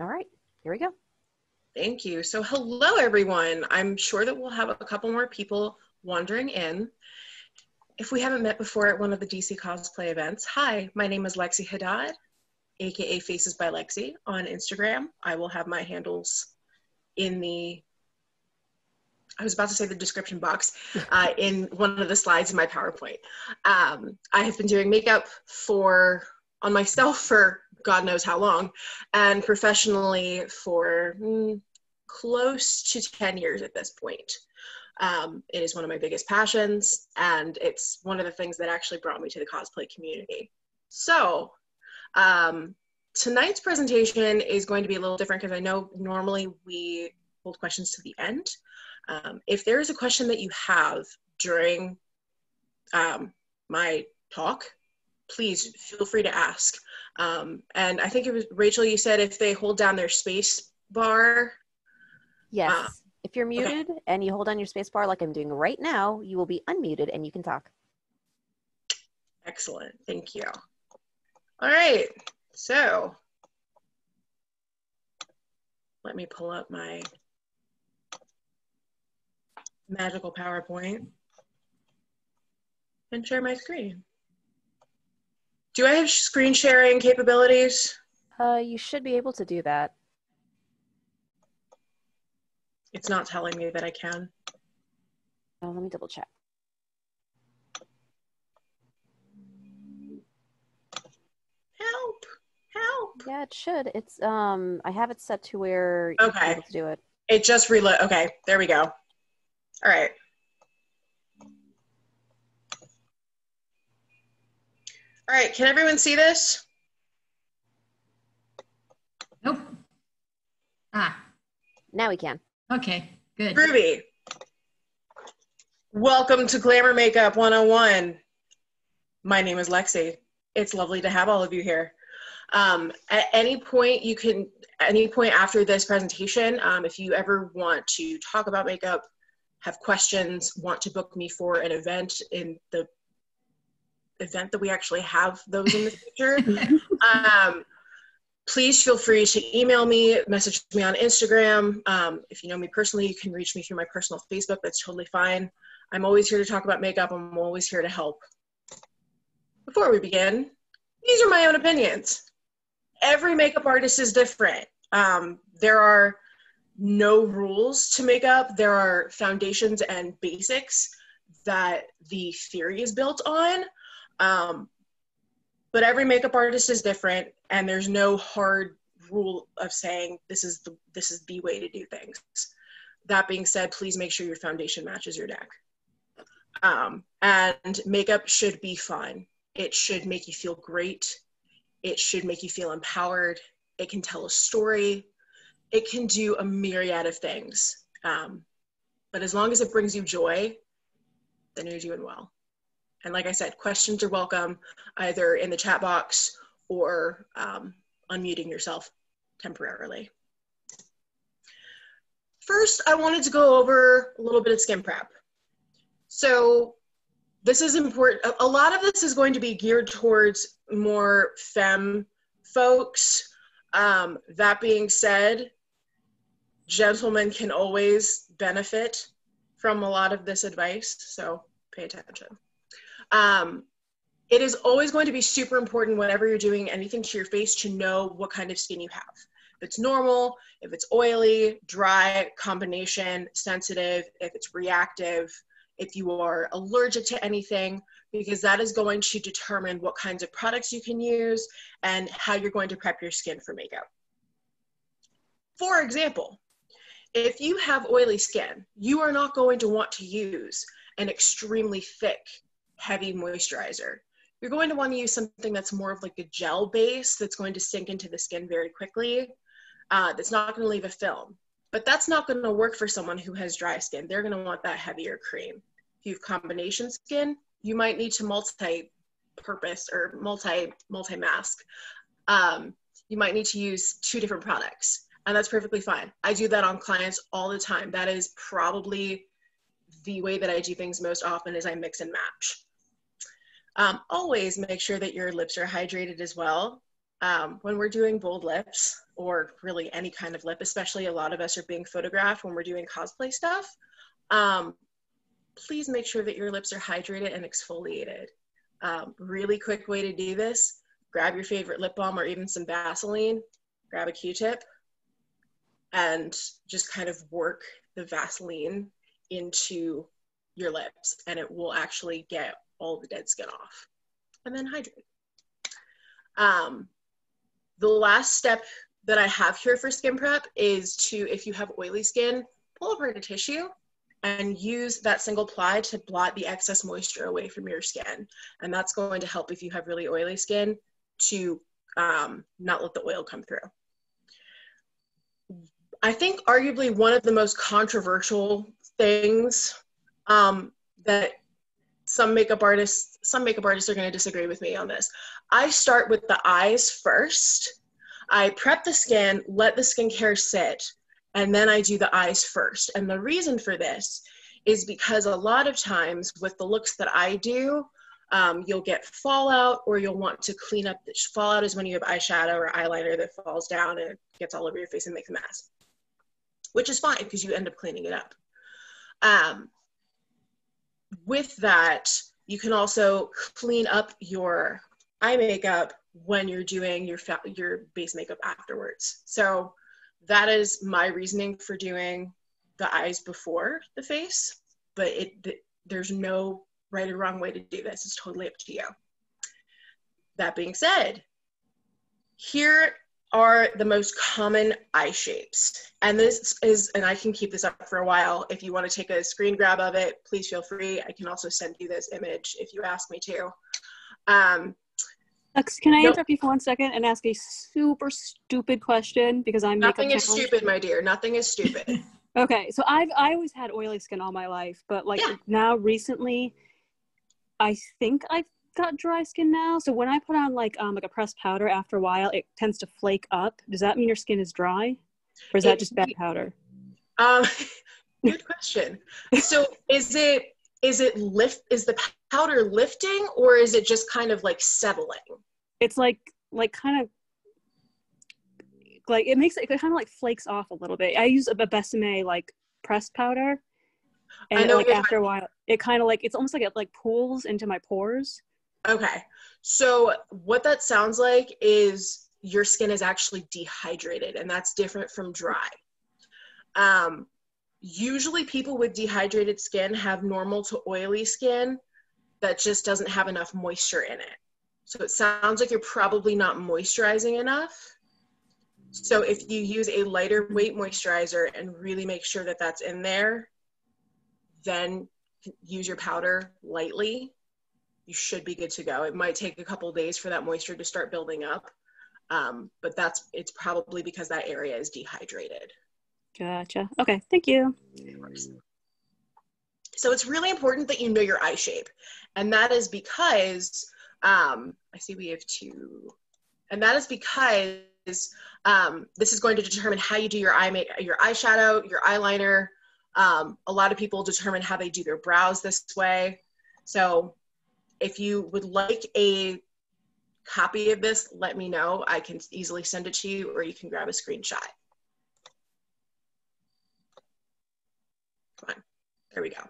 All right, here we go. Thank you. So hello, everyone. I'm sure that we'll have a couple more people wandering in. If we haven't met before at one of the DC cosplay events, hi, my name is Lexi Haddad, aka Faces by Lexi on Instagram. I will have my handles in the, I was about to say the description box, in one of the slides in my PowerPoint. I have been doing makeup on myself for God knows how long, and professionally for close to 10 years at this point. It is one of my biggest passions, and it's one of the things that actually brought me to the cosplay community. So tonight's presentation is going to be a little different because I know normally we hold questions to the end. If there is a question that you have during my talk, please feel free to ask. And I think it was Rachel, you said if they hold down their space bar. Yes, if you're muted and you hold down your space bar like I'm doing right now, you will be unmuted and you can talk. Excellent, thank you. All right, so let me pull up my magical PowerPoint and share my screen. Do I have screen sharing capabilities? You should be able to do that. It's not telling me that I can. Oh, let me double check. Help, help. Yeah, it should. It's I have it set to where you'll be able to do it. It just reload. Okay, there we go. All right. All right, can everyone see this? Nope. Ah. Now we can. Okay, good. Groovy. Welcome to Glamour Makeup 101. My name is Lexi. It's lovely to have all of you here. At any point after this presentation, if you ever want to talk about makeup, have questions, want to book me for an event in the event that we actually have those in the future, please feel free to email me, message me on Instagram. If you know me personally, you can reach me through my personal Facebook. That's totally fine. I'm always here to talk about makeup. I'm always here to help. Before we begin, these are my own opinions. Every makeup artist is different. There are no rules to makeup. There are foundations and basics that the theory is built on. But every makeup artist is different, and there's no hard rule of saying this is the way to do things. That being said, please make sure your foundation matches your deck. And makeup should be fun. It should make you feel great. It should make you feel empowered. It can tell a story. It can do a myriad of things. But as long as it brings you joy, then you're doing well. And like I said, questions are welcome, either in the chat box or unmuting yourself temporarily. First, I wanted to go over a little bit of skin prep. So this is important. A lot of this is going to be geared towards more femme folks. That being said, gentlemen can always benefit from a lot of this advice, so pay attention. It is always going to be super important whenever you're doing anything to your face to know what kind of skin you have. If it's normal, if it's oily, dry, combination, sensitive, if it's reactive, if you are allergic to anything, because that is going to determine what kinds of products you can use and how you're going to prep your skin for makeup. For example, if you have oily skin, you are not going to want to use an extremely thick, heavy moisturizer. You're going to want to use something that's more of like a gel base that's going to sink into the skin very quickly, that's not going to leave a film. But that's not going to work for someone who has dry skin. They're going to want that heavier cream. If you have combination skin, you might need to multi-purpose or multi-mask. You might need to use 2 different products, and that's perfectly fine. I do that on clients all the time. That is probably the way that I do things most often, is I mix and match. Always make sure that your lips are hydrated as well. When we're doing bold lips, or really any kind of lip, especially a lot of us are being photographed when we're doing cosplay stuff, please make sure that your lips are hydrated and exfoliated. Really quick way to do this, grab your favorite lip balm or even some Vaseline, grab a Q-tip, and just kind of work the Vaseline into your lips, and it will actually get all the dead skin off. And then hydrate. The last step that I have here for skin prep is to, if you have oily skin, pull apart a tissue and use that single ply to blot the excess moisture away from your skin. And that's going to help if you have really oily skin to not let the oil come through. I think arguably one of the most controversial things that some makeup artists are going to disagree with me on this. I start with the eyes first. I prep the skin, let the skincare sit, and then I do the eyes first. And the reason for this is because a lot of times with the looks that I do, you'll get fallout, or you'll want to clean up. Fallout is when you have eyeshadow or eyeliner that falls down and it gets all over your face and makes a mess, which is fine because you end up cleaning it up. With that, you can also clean up your eye makeup when you're doing your base makeup afterwards. So that is my reasoning for doing the eyes before the face, but there's no right or wrong way to do this. It's totally up to you. That being said, here are the most common eye shapes. And this is, and I can keep this up for a while. If you want to take a screen grab of it, please feel free. I can also send you this image if you ask me to. Can I interrupt you for 1 second and ask a super stupid question, because I'm Nothing is stupid, my dear. Nothing is stupid. Okay, so I always had oily skin all my life, but like now recently, I think I've got dry skin now. So when I put on like a pressed powder, after a while it tends to flake up. Does that mean your skin is dry, or is that just bad powder? Good question. So is the powder lifting, or is it just kind of like settling? It's like kind of like, it makes it kind of like flakes off a little bit. I use a Besame like pressed powder, and I know, like after a while it kind of like, it's almost like it like pools into my pores. Okay, so what that sounds like is your skin is actually dehydrated, and that's different from dry. Usually people with dehydrated skin have normal to oily skin that just doesn't have enough moisture in it. So it sounds like you're probably not moisturizing enough. So if you use a lighter weight moisturizer and really make sure that that's in there, then use your powder lightly. You should be good to go. It might take a couple of days for that moisture to start building up, but it's probably because that area is dehydrated. Gotcha. Okay, thank you. Of course. So it's really important that you know your eye shape, and that is because I see we have two, and that is because this is going to determine how you do your eyeshadow, your eyeliner. A lot of people determine how they do their brows this way. So if you would like a copy of this, let me know. I can easily send it to you, or you can grab a screenshot. Come on, there we go.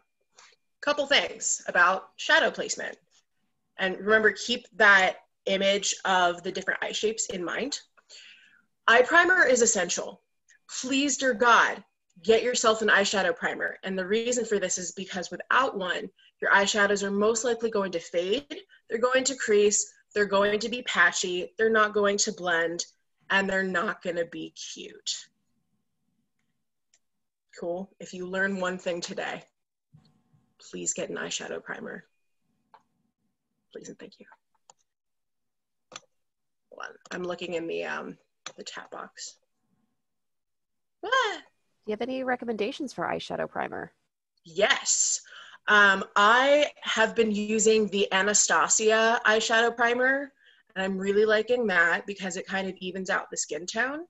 Couple things about shadow placement. And remember, keep that image of the different eye shapes in mind. Eye primer is essential. Please, dear God, get yourself an eyeshadow primer. And the reason for this is because without one, your eyeshadows are most likely going to fade, they're going to crease, they're going to be patchy, they're not going to blend, and they're not going to be cute. Cool. If you learn one thing today, please get an eyeshadow primer. Please and thank you. Hold on. I'm looking in the chat box. Do you have any recommendations for eyeshadow primer? Yes. I have been using the Anastasia eyeshadow primer, and I'm really liking that because it kind of evens out the skin tone.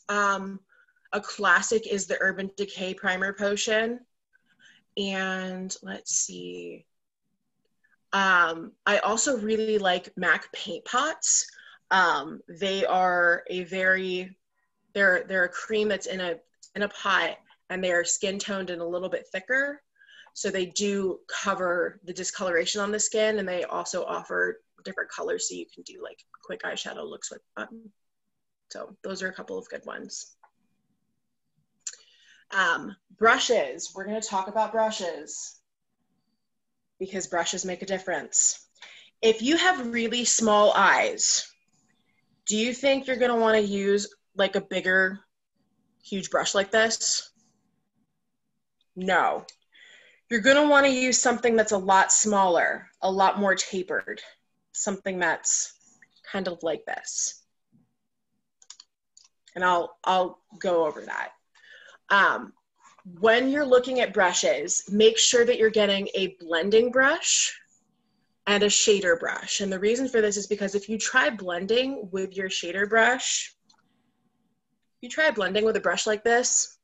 A classic is the Urban Decay Primer Potion. And let's see. I also really like MAC paint pots. They are they're a cream that's in a pot, and they are skin toned and a little bit thicker. So they do cover the discoloration on the skin, and they also offer different colors so you can do like quick eyeshadow looks with them. So those are a couple of good ones. Brushes. We're going to talk about brushes because brushes make a difference. If you have really small eyes, do you think you're going to want to use like a bigger, huge brush like this? No. You're going to want to use something that's a lot smaller, a lot more tapered, something that's kind of like this. And I'll go over that. When you're looking at brushes, make sure that you're getting a blending brush and a shader brush. And the reason for this is because if you try blending with your shader brush, if you try blending with a brush like this,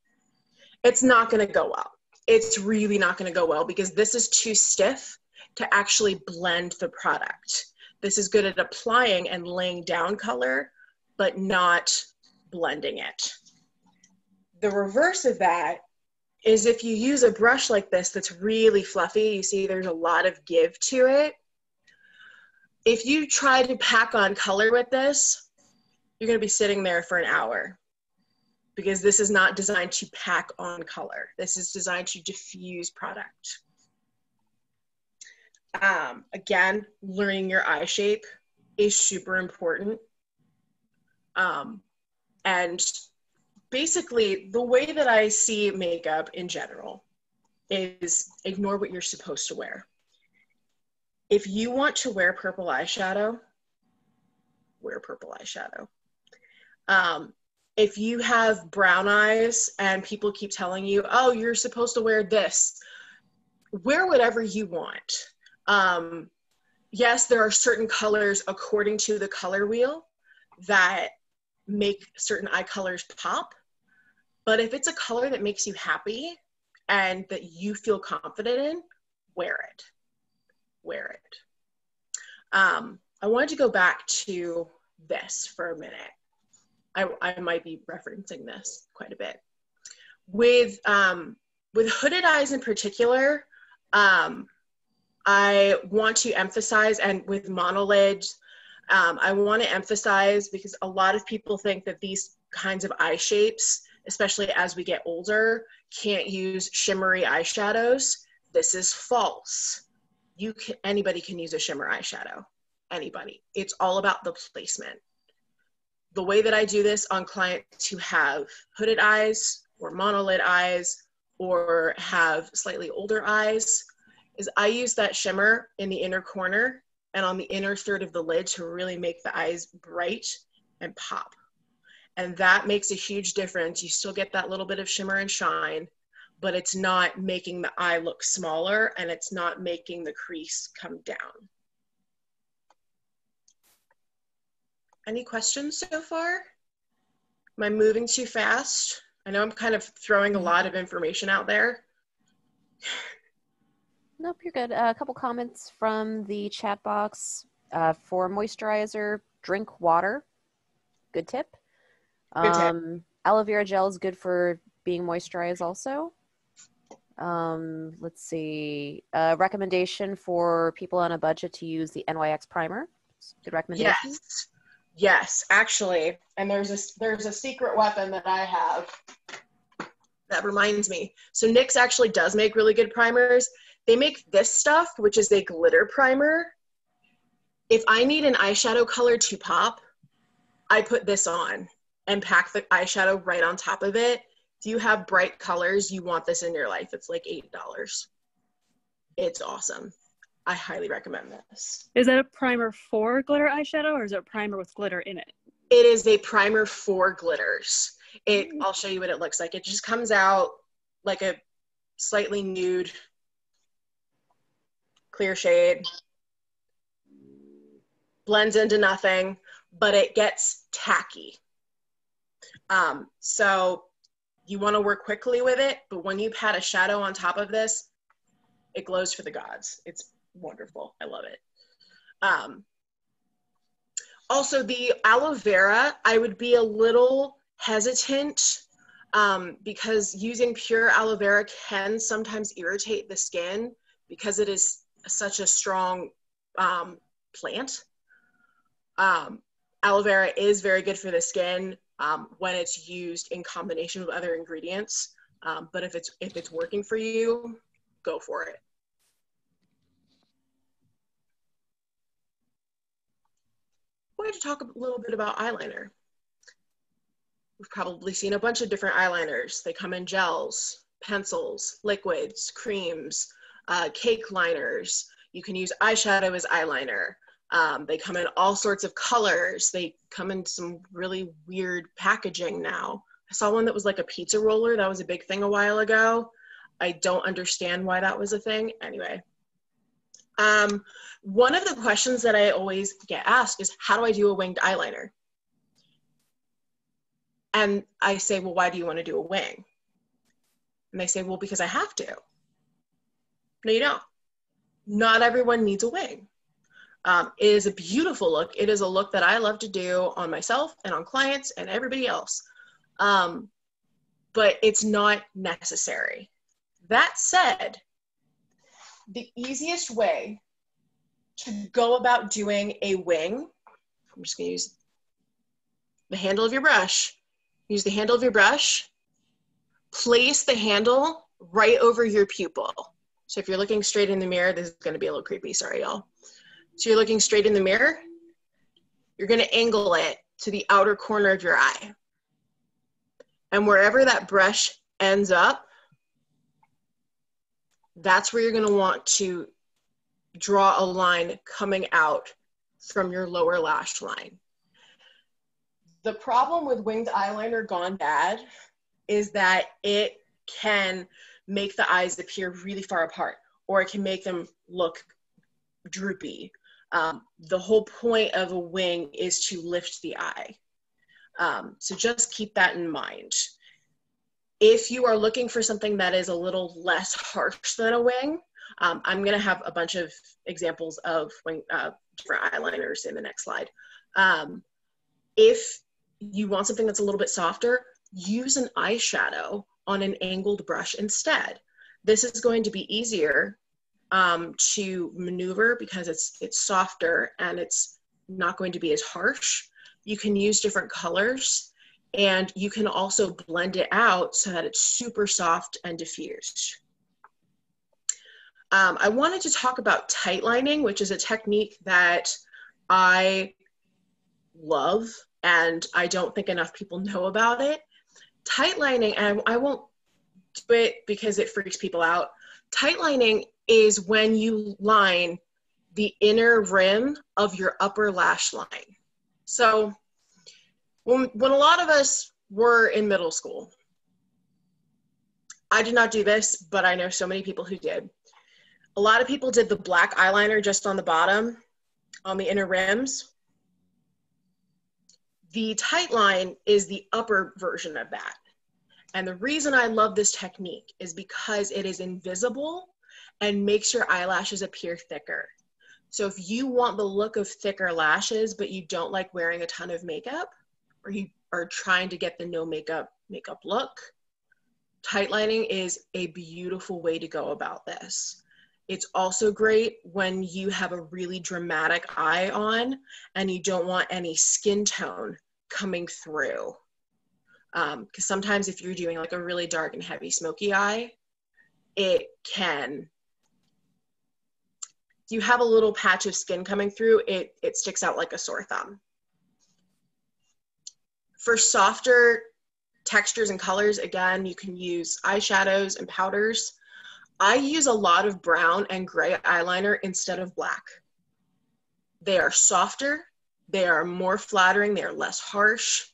it's not going to go well. It's really not going to go well because this is too stiff to actually blend the product. This is good at applying and laying down color, but not blending it. The reverse of that is if you use a brush like this that's really fluffy, you see there's a lot of give to it. If you try to pack on color with this, you're going to be sitting there for an hour because this is not designed to pack on color. This is designed to diffuse product. Again, learning your eye shape is super important. And basically, the way that I see makeup in general is ignore what you're supposed to wear. If you want to wear purple eyeshadow, wear purple eyeshadow. If you have brown eyes and people keep telling you, oh, you're supposed to wear this, wear whatever you want. Yes, there are certain colors according to the color wheel that make certain eye colors pop. But if it's a color that makes you happy and that you feel confident in, wear it. Wear it. I wanted to go back to this for a minute. I might be referencing this quite a bit. With hooded eyes in particular, I want to emphasize, and with monolids, I want to emphasize because a lot of people think that these kinds of eye shapes, especially as we get older, can't use shimmery eyeshadows. This is false. Anybody can use a shimmer eyeshadow. Anybody. It's all about the placement. The way that I do this on clients who have hooded eyes or monolid eyes or have slightly older eyes is I use that shimmer in the inner corner and on the inner third of the lid to really make the eyes bright and pop. And that makes a huge difference. You still get that little bit of shimmer and shine, but it's not making the eye look smaller and it's not making the crease come down. Any questions so far? Am I moving too fast? I know I'm kind of throwing a lot of information out there. Nope, you're good. A couple comments from the chat box. For moisturizer, drink water. Good tip. Good tip. Aloe vera gel is good for being moisturized also. Let's see. Recommendation for people on a budget to use the NYX primer. Good recommendation. Yes. Yes, actually, and there's a secret weapon that I have that reminds me. So NYX actually does make really good primers. They make this stuff, which is a glitter primer. If I need an eyeshadow color to pop, I put this on and pack the eyeshadow right on top of it. If you have bright colors, you want this in your life. It's like $8. It's awesome. I highly recommend this. Is that a primer for glitter eyeshadow or is it a primer with glitter in it? It is a primer for glitters. I'll show you what it looks like. It just comes out like a slightly nude, clear shade. Blends into nothing, but it gets tacky. So you want to work quickly with it, but when you pat a shadow on top of this, it glows for the gods. It's wonderful. I love it. Also, the aloe vera, I would be a little hesitant because using pure aloe vera can sometimes irritate the skin because it is such a strong plant. Aloe vera is very good for the skin when it's used in combination with other ingredients. But if it's working for you, go for it. I wanted to talk a little bit about eyeliner. We've probably seen a bunch of different eyeliners. They come in gels, pencils, liquids, creams, cake liners. You can use eyeshadow as eyeliner. They come in all sorts of colors. They come in some really weird packaging now. I saw one that was like a pizza roller. That was a big thing a while ago. I don't understand why that was a thing. Anyway. One of the questions that I always get asked is, how do I do a winged eyeliner? And I say, well, why do you want to do a wing? And they say, well, because I have to. No, you don't. Not everyone needs a wing. It is a beautiful look. It is a look that I love to do on myself and on clients and everybody else. But it's not necessary. That said, the easiest way to go about doing a wing, I'm just going to use the handle of your brush. Use the handle of your brush. Place the handle right over your pupil. So if you're looking straight in the mirror, this is going to be a little creepy. Sorry, y'all. So you're looking straight in the mirror. You're going to angle it to the outer corner of your eye. And wherever that brush ends up, that's where you're going to want to draw a line coming out from your lower lash line. The problem with winged eyeliner gone bad is that it can make the eyes appear really far apart, or it can make them look droopy. The whole point of a wing is to lift the eye. So just keep that in mind. If you are looking for something that is a little less harsh than a wing, I'm going to have a bunch of examples of different eyeliners in the next slide. If you want something that's a little bit softer, use an eyeshadow on an angled brush instead. This is going to be easier to maneuver because it's softer and it's not going to be as harsh. You can use different colors, and you can also blend it out so that it's super soft and diffused. I wanted to talk about tight lining, which is a technique that I love, and I don't think enough people know about it. Tight lining, and I won't do it because it freaks people out. Tight lining is when you line the inner rim of your upper lash line. So when a lot of us were in middle school, I did not do this, but I know so many people who did. A lot of people did the black eyeliner just on the bottom, on the inner rims. The tight line is the upper version of that. And the reason I love this technique is because it is invisible and makes your eyelashes appear thicker. So if you want the look of thicker lashes, but you don't like wearing a ton of makeup, or you are trying to get the no makeup look, tight lining is a beautiful way to go about this. It's also great when you have a really dramatic eye on and you don't want any skin tone coming through. Because sometimes if you're doing like a really dark and heavy smoky eye, it can, you have a little patch of skin coming through, it sticks out like a sore thumb. For softer textures and colors, again, you can use eyeshadows and powders. I use a lot of brown and gray eyeliner instead of black. They are softer, they are more flattering, they are less harsh.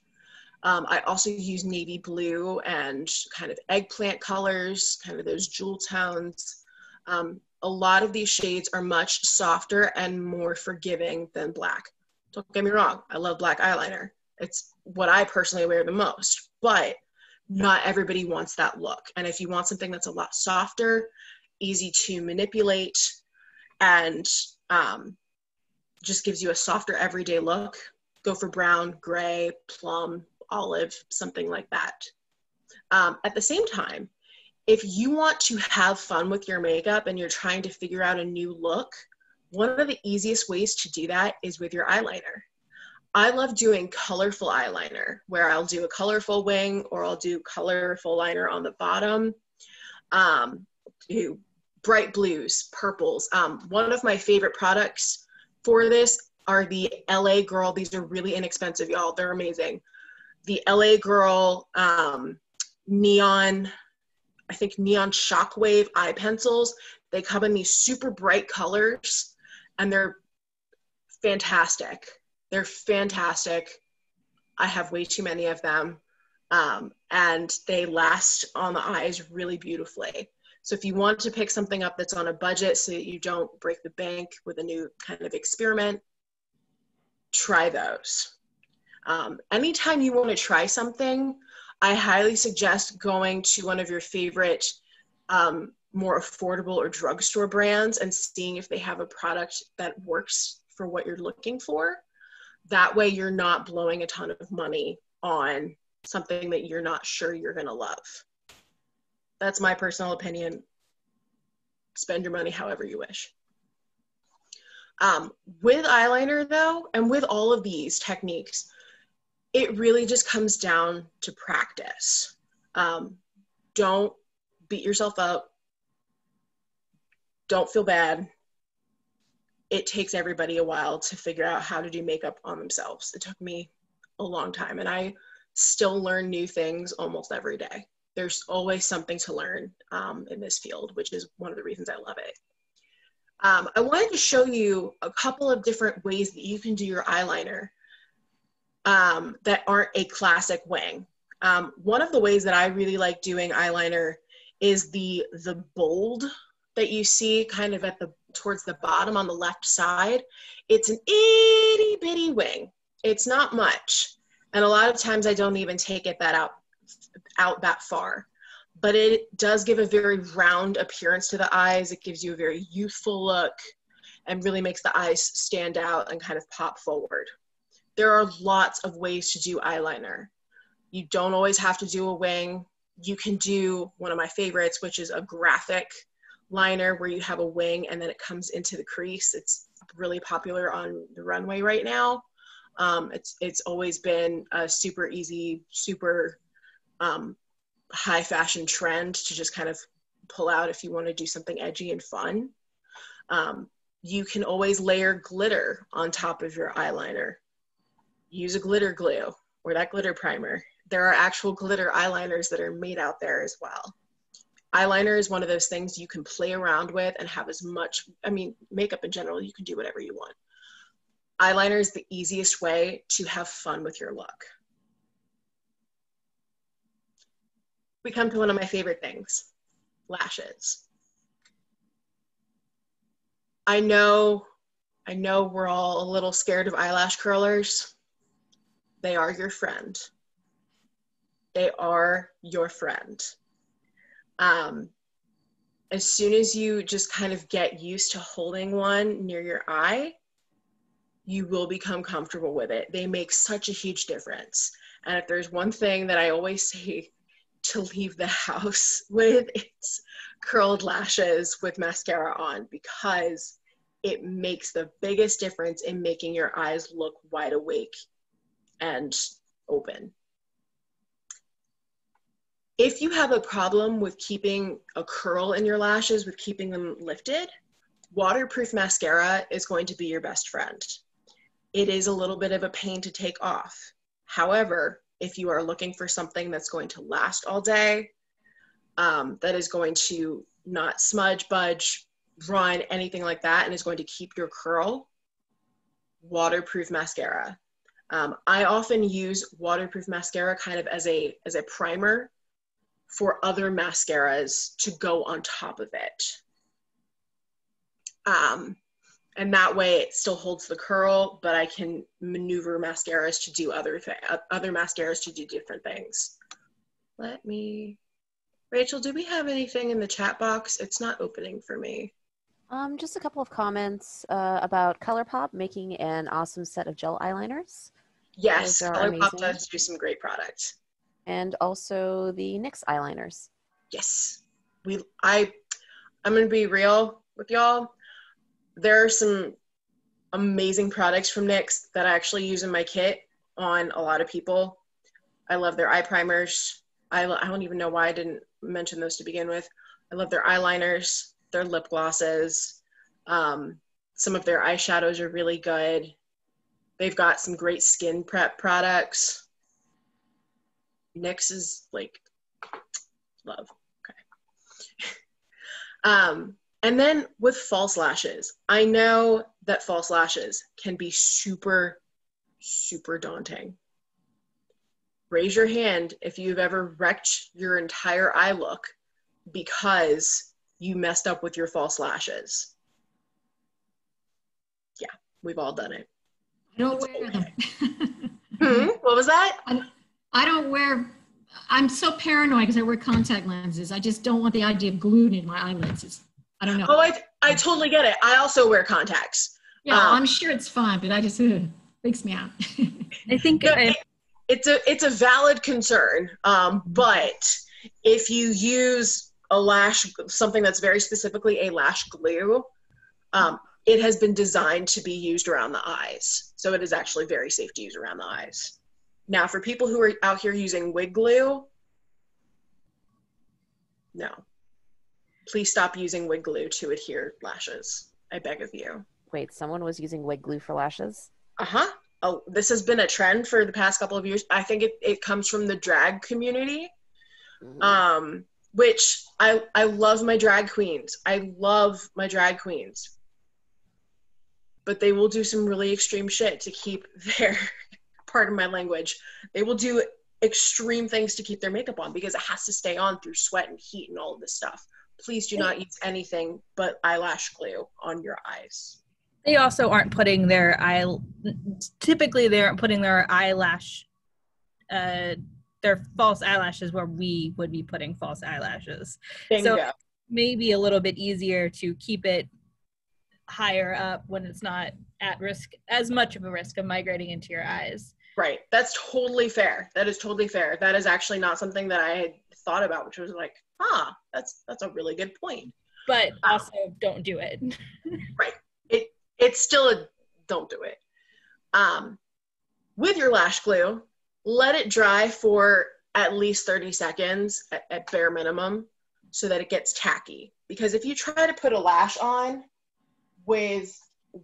I also use navy blue and kind of eggplant colors, kind of those jewel tones. A lot of these shades are much softer and more forgiving than black. Don't get me wrong, I love black eyeliner. It's what I personally wear the most, but not everybody wants that look. And if you want something that's a lot softer, easy to manipulate, and just gives you a softer everyday look, go for brown, gray, plum, olive, something like that. At the same time, if you want to have fun with your makeup and you're trying to figure out a new look, one of the easiest ways to do that is with your eyeliner. I love doing colorful eyeliner, where I'll do a colorful wing or I'll do colorful liner on the bottom. Do bright blues, purples. One of my favorite products for this are the LA Girl. These are really inexpensive, y'all. They're amazing. The LA Girl neon shockwave eye pencils. They come in these super bright colors and they're fantastic. They're fantastic. I have way too many of them. And they last on the eyes really beautifully. So if you want to pick something up that's on a budget so that you don't break the bank with a new kind of experiment, try those. Anytime you want to try something, I highly suggest going to one of your favorite more affordable or drugstore brands and seeing if they have a product that works for what you're looking for. That way you're not blowing a ton of money on something that you're not sure you're going to love. That's my personal opinion. Spend your money however you wish. With eyeliner though, and with all of these techniques, it really just comes down to practice. Don't beat yourself up. Don't feel bad. It takes everybody a while to figure out how to do makeup on themselves. It took me a long time, and I still learn new things almost every day. There's always something to learn in this field, which is one of the reasons I love it. I wanted to show you a couple of different ways that you can do your eyeliner that aren't a classic wing. One of the ways that I really like doing eyeliner is the bold that you see kind of towards the bottom on the left side. It's an itty bitty wing. It's not much. And a lot of times I don't even take it out that far. But it does give a very round appearance to the eyes. It gives you a very youthful look and really makes the eyes stand out and kind of pop forward. There are lots of ways to do eyeliner. You don't always have to do a wing. You can do one of my favorites, which is a graphic liner where you have a wing and then it comes into the crease. It's really popular on the runway right now. It's always been a super easy, super high fashion trend to just kind of pull out if you want to do something edgy and fun. You can always layer glitter on top of your eyeliner. Use a glitter glue or that glitter primer. There are actual glitter eyeliners that are made out there as well. Eyeliner is one of those things you can play around with and have as much, makeup in general, you can do whatever you want. Eyeliner is the easiest way to have fun with your look. We come to one of my favorite things, lashes. I know we're all a little scared of eyelash curlers. They are your friend. They are your friend. As soon as you just kind of get used to holding one near your eye, you will become comfortable with it. They make such a huge difference. And if there's one thing that I always say to leave the house with, it's curled lashes with mascara on, because it makes the biggest difference in making your eyes look wide awake and open. If you have a problem with keeping a curl in your lashes, with keeping them lifted, waterproof mascara is going to be your best friend. It is a little bit of a pain to take off. However, if you are looking for something that's going to last all day, that is going to not smudge, budge, run, anything like that, and is going to keep your curl, waterproof mascara. I often use waterproof mascara kind of as a primer for other mascaras to go on top of it. And that way it still holds the curl, but I can maneuver mascaras to do other mascaras to do different things. Rachel, do we have anything in the chat box? It's not opening for me. Just a couple of comments about ColourPop making an awesome set of gel eyeliners. Yes, Those are ColourPop amazing. does do some great products. And also the NYX eyeliners. Yes. I'm going to be real with y'all. There are some amazing products from NYX that I actually use in my kit on a lot of people. I love their eye primers. I don't even know why I didn't mention those to begin with. I love their eyeliners, their lip glosses. Some of their eyeshadows are really good. They've got some great skin prep products. NYX is like love. Okay. And then with false lashes, I know that false lashes can be super, super daunting. Raise your hand if you've ever wrecked your entire eye look because you messed up with your false lashes. Yeah, we've all done it. I don't wear them. What was that? I don't wear, I'm so paranoid because I wear contact lenses. I just don't want the idea of glued in my eyelids. I don't know. Oh, I totally get it. I also wear contacts. Yeah, I'm sure it's fine, but I just, freaks me out. I think no, it's a valid concern. But if you use something that's very specifically a lash glue, it has been designed to be used around the eyes. So it is actually very safe to use around the eyes. Now, for people who are out here using wig glue, no. Please stop using wig glue to adhere lashes. I beg of you. Wait, someone was using wig glue for lashes? Uh-huh. Oh, this has been a trend for the past couple of years. I think it comes from the drag community, which I love my drag queens. I love my drag queens. But they will do some really extreme shit to keep their, pardon my language, they will do extreme things to keep their makeup on because it has to stay on through sweat and heat and all of this stuff. Please do not use anything but eyelash glue on your eyes. They also aren't putting typically they aren't putting their eyelash, their false eyelashes where we would be putting false eyelashes. Bingo. So maybe a little bit easier to keep it higher up when it's not at risk, as much of a risk of migrating into your eyes. Right. That's totally fair. That is totally fair. That is actually not something that I had thought about, which was like, that's a really good point. But also don't do it. Right. It's still don't do it. With your lash glue, let it dry for at least 30 seconds at bare minimum so that it gets tacky. Because if you try to put a lash on with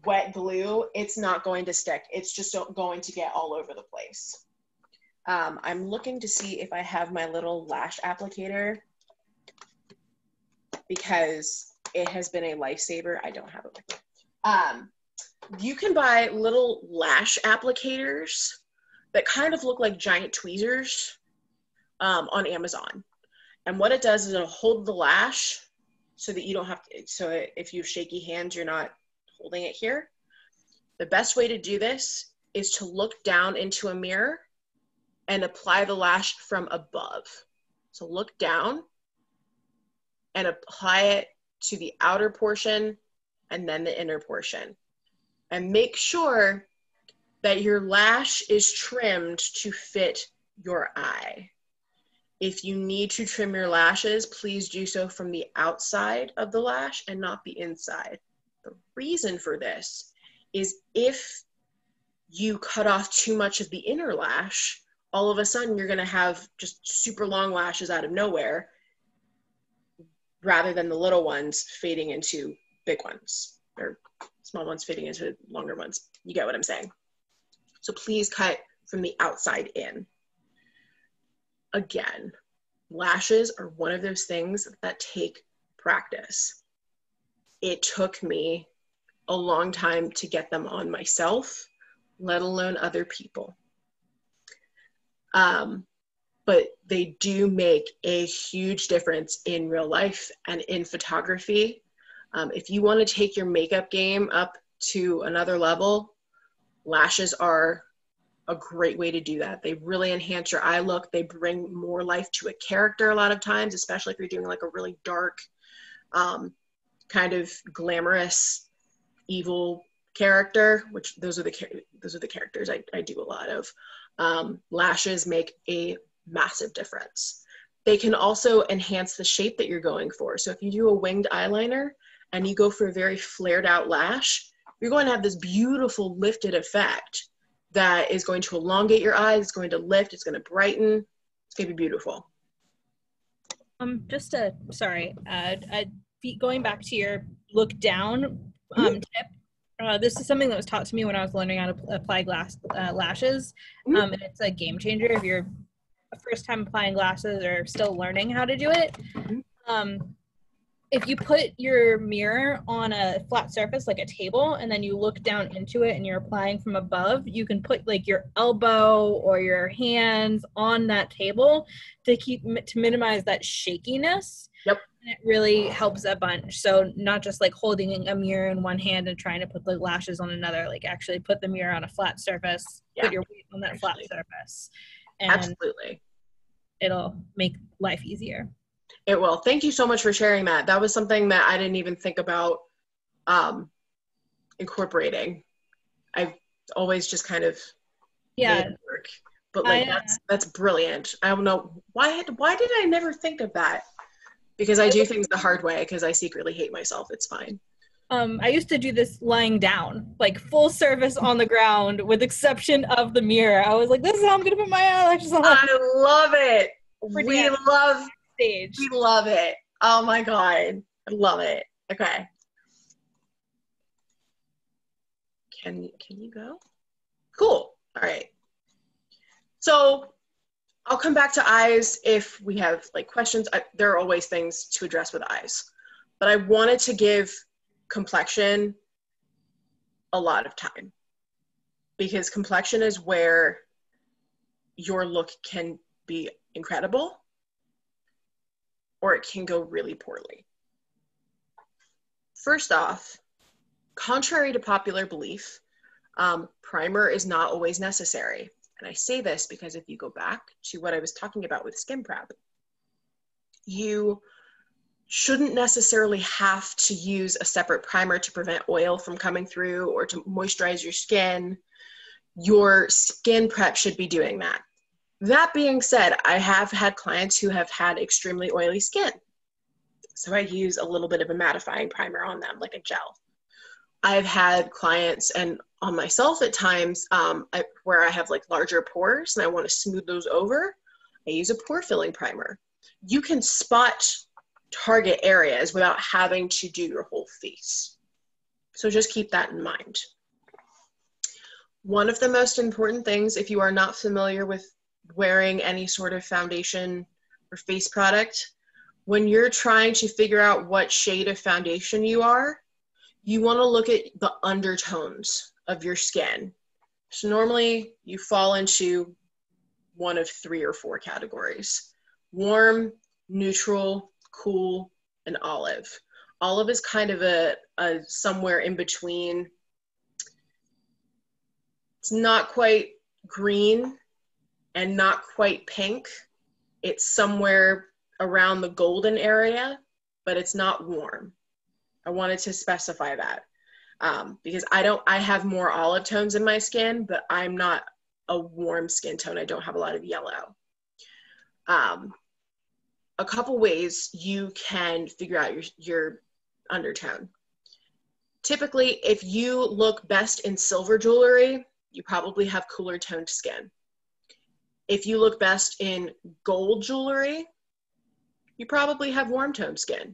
wet glue, it's not going to stick. It's just going to get all over the place. I'm looking to see if I have my little lash applicator because it has been a lifesaver. I don't have it with me. You can buy little lash applicators that kind of look like giant tweezers on Amazon. And what it does is it'll hold the lash so that you don't have to, so if you have shaky hands, you're not holding it here. The best way to do this is to look down into a mirror and apply the lash from above. So look down and apply it to the outer portion and then the inner portion. And make sure that your lash is trimmed to fit your eye. If you need to trim your lashes, please do so from the outside of the lash and not the inside. The reason for this is if you cut off too much of the inner lash, all of a sudden you're going to have just super long lashes out of nowhere rather than the little ones fading into big ones, or small ones fading into longer ones. You get what I'm saying? So please cut from the outside in. Again, lashes are one of those things that take practice. It took me a long time to get them on myself, let alone other people. But they do make a huge difference in real life and in photography. If you want to take your makeup game up to another level, lashes are a great way to do that. They really enhance your eye look. They bring more life to a character a lot of times, especially if you're doing like a really dark, kind of glamorous, evil character, which those are the characters I do a lot of, lashes make a massive difference. They can also enhance the shape that you're going for. So if you do a winged eyeliner and you go for a very flared out lash, you're going to have this beautiful lifted effect that is going to elongate your eyes, it's going to lift, it's going to brighten, it's going to be beautiful. Going back to your look down tip. This is something that was taught to me when I was learning how to apply lashes. And it's a game changer if you're a first time applying glasses or still learning how to do it. If you put your mirror on a flat surface like a table and then you look down into it and you're applying from above, you can put like your elbow or your hands on that table to minimize that shakiness. Yep. And it really helps a bunch. So not just like holding a mirror in one hand and trying to put the lashes on another, like actually put the mirror on a flat surface, put your weight on that flat surface. And absolutely. It'll make life easier. It will. Thank you so much for sharing that. That was something that I didn't even think about incorporating. I've always just kind of made it work. But like that's brilliant. I don't know why did I never think of that? Because I do things the hard way because I secretly hate myself. It's fine. I used to do this lying down, like full surface on the ground with exception of the mirror. I was like, this is how I'm going to put my eyelashes on. I love it. We love it. Oh my God. I love it. Okay. Can you go? Cool. All right. So I'll come back to eyes if we have like questions. There are always things to address with eyes, but I wanted to give complexion a lot of time because complexion is where your look can be incredible or it can go really poorly. First off, contrary to popular belief, primer is not always necessary. And I say this because if you go back to what I was talking about with skin prep, you shouldn't necessarily have to use a separate primer to prevent oil from coming through or to moisturize your skin. Your skin prep should be doing that. That being said, I have had clients who have had extremely oily skin. So I use a little bit of a mattifying primer on them, like a gel. I've had clients and on myself at times where I have like larger pores and I want to smooth those over, I use a pore filling primer. You can spot target areas without having to do your whole face. So just keep that in mind. One of the most important things, if you are not familiar with wearing any sort of foundation or face product, when you're trying to figure out what shade of foundation you are, you want to look at the undertones of your skin. So normally you fall into one of 3 or 4 categories: warm, neutral, cool, and olive. Olive is kind of a somewhere in between. It's not quite green and not quite pink. It's somewhere around the golden area, but it's not warm. I wanted to specify that because I have more olive tones in my skin, but I'm not a warm skin tone. I don't have a lot of yellow. A couple ways you can figure out your undertone. Typically, if you look best in silver jewelry, you probably have cooler toned skin. If you look best in gold jewelry, you probably have warm toned skin.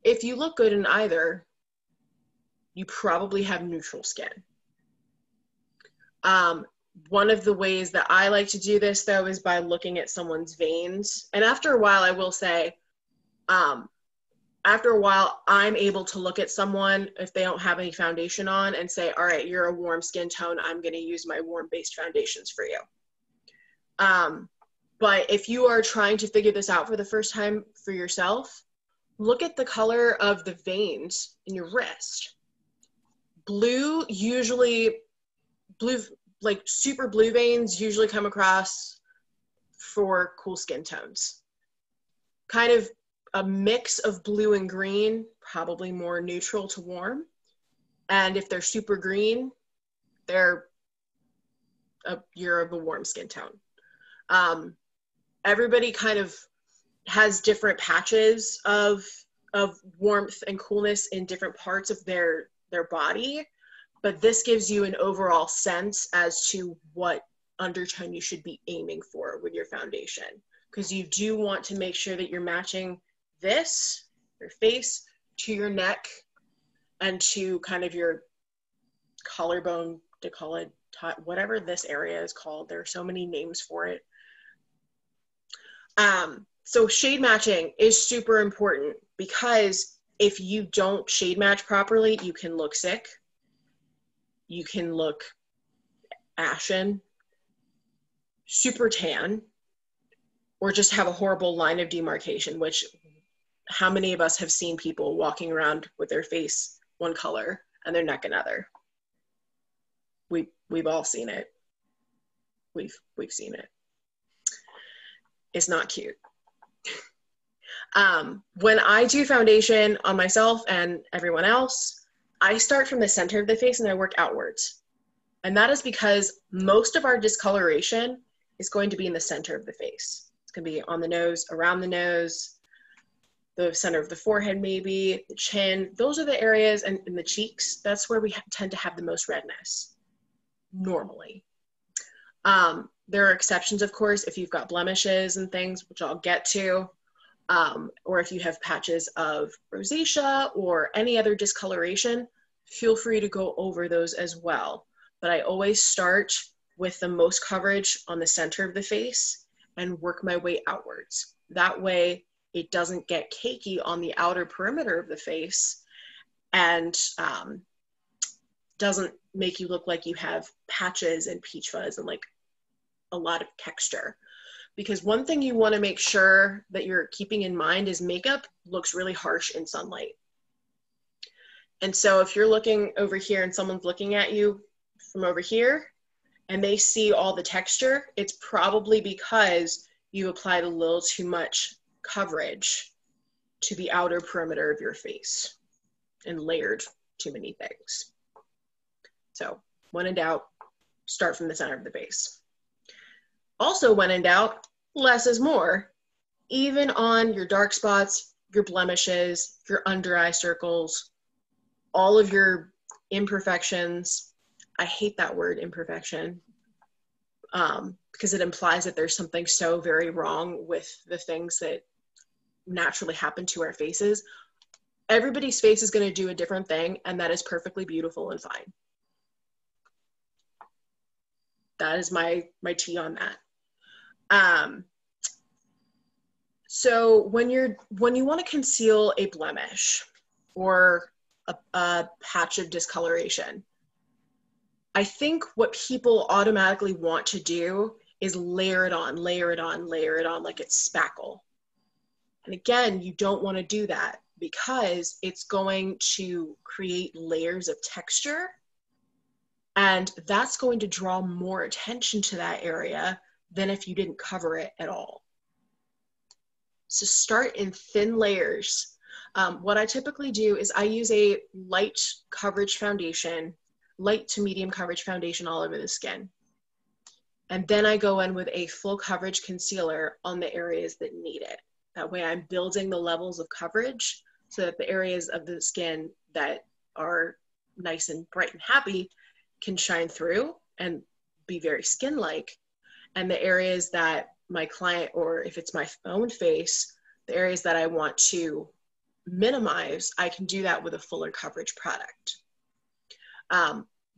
If you look good in either, you probably have neutral skin. One of the ways that I like to do this, though, is by looking at someone's veins. And after a while, I will say, after a while, I'm able to look at someone if they don't have any foundation on and say, all right, you're a warm skin tone. I'm going to use my warm-based foundations for you. But if you are trying to figure this out for the first time for yourself, look at the color of the veins in your wrist. Blue, like super blue veins usually come across for cool skin tones. Kind of a mix of blue and green, probably more neutral to warm. And if they're super green, you're of a warm skin tone. Everybody kind of has different patches of warmth and coolness in different parts of their body, but this gives you an overall sense as to what undertone you should be aiming for with your foundation, because you do want to make sure that you're matching your face, to your neck, and to kind of your collarbone, décolleté, whatever this area is called. There are so many names for it. So shade matching is super important, because if you don't shade match properly, you can look sick, you can look ashen, super tan, or just have a horrible line of demarcation, which how many of us have seen people walking around with their face one color and their neck another? We've all seen it. We've seen it. It's not cute. When I do foundation on myself and everyone else, I start from the center of the face and I work outwards. And that is because most of our discoloration is going to be in the center of the face. It's going to be on the nose, around the nose, the center of the forehead, maybe the chin. Those are the areas, and in the cheeks, that's where we tend to have the most redness normally. There are exceptions, of course, if you've got blemishes and things, which I'll get to, or if you have patches of rosacea or any other discoloration, feel free to go over those as well. But I always start with the most coverage on the center of the face and work my way outwards. That way it doesn't get cakey on the outer perimeter of the face and doesn't make you look like you have patches and peach fuzz and like a lot of texture. Because one thing you want to make sure that you're keeping in mind is makeup looks really harsh in sunlight. And so if you're looking over here and someone's looking at you from over here and they see all the texture, it's probably because you applied a little too much coverage to the outer perimeter of your face and layered too many things. So when in doubt, start from the center of the face. Also, when in doubt, less is more. Even on your dark spots, your blemishes, your under eye circles, all of your imperfections. I hate that word, imperfection, because it implies that there's something so very wrong with the things that naturally happen to our faces. Everybody's face is going to do a different thing, and that is perfectly beautiful and fine. That is my tea on that. So when you want to conceal a blemish or a patch of discoloration, I think what people automatically want to do is layer it on like it's spackle. And again, you don't want to do that because it's going to create layers of texture, and that's going to draw more attention to that area than if you didn't cover it at all. So start in thin layers. What I typically do is I use a light coverage foundation, light to medium coverage foundation all over the skin. And then I go in with a full coverage concealer on the areas that need it. That way I'm building the levels of coverage so that the areas of the skin that are nice and bright and happy can shine through and be very skin-like. And the areas that my client, or if it's my own face, the areas that I want to minimize, I can do that with a fuller coverage product.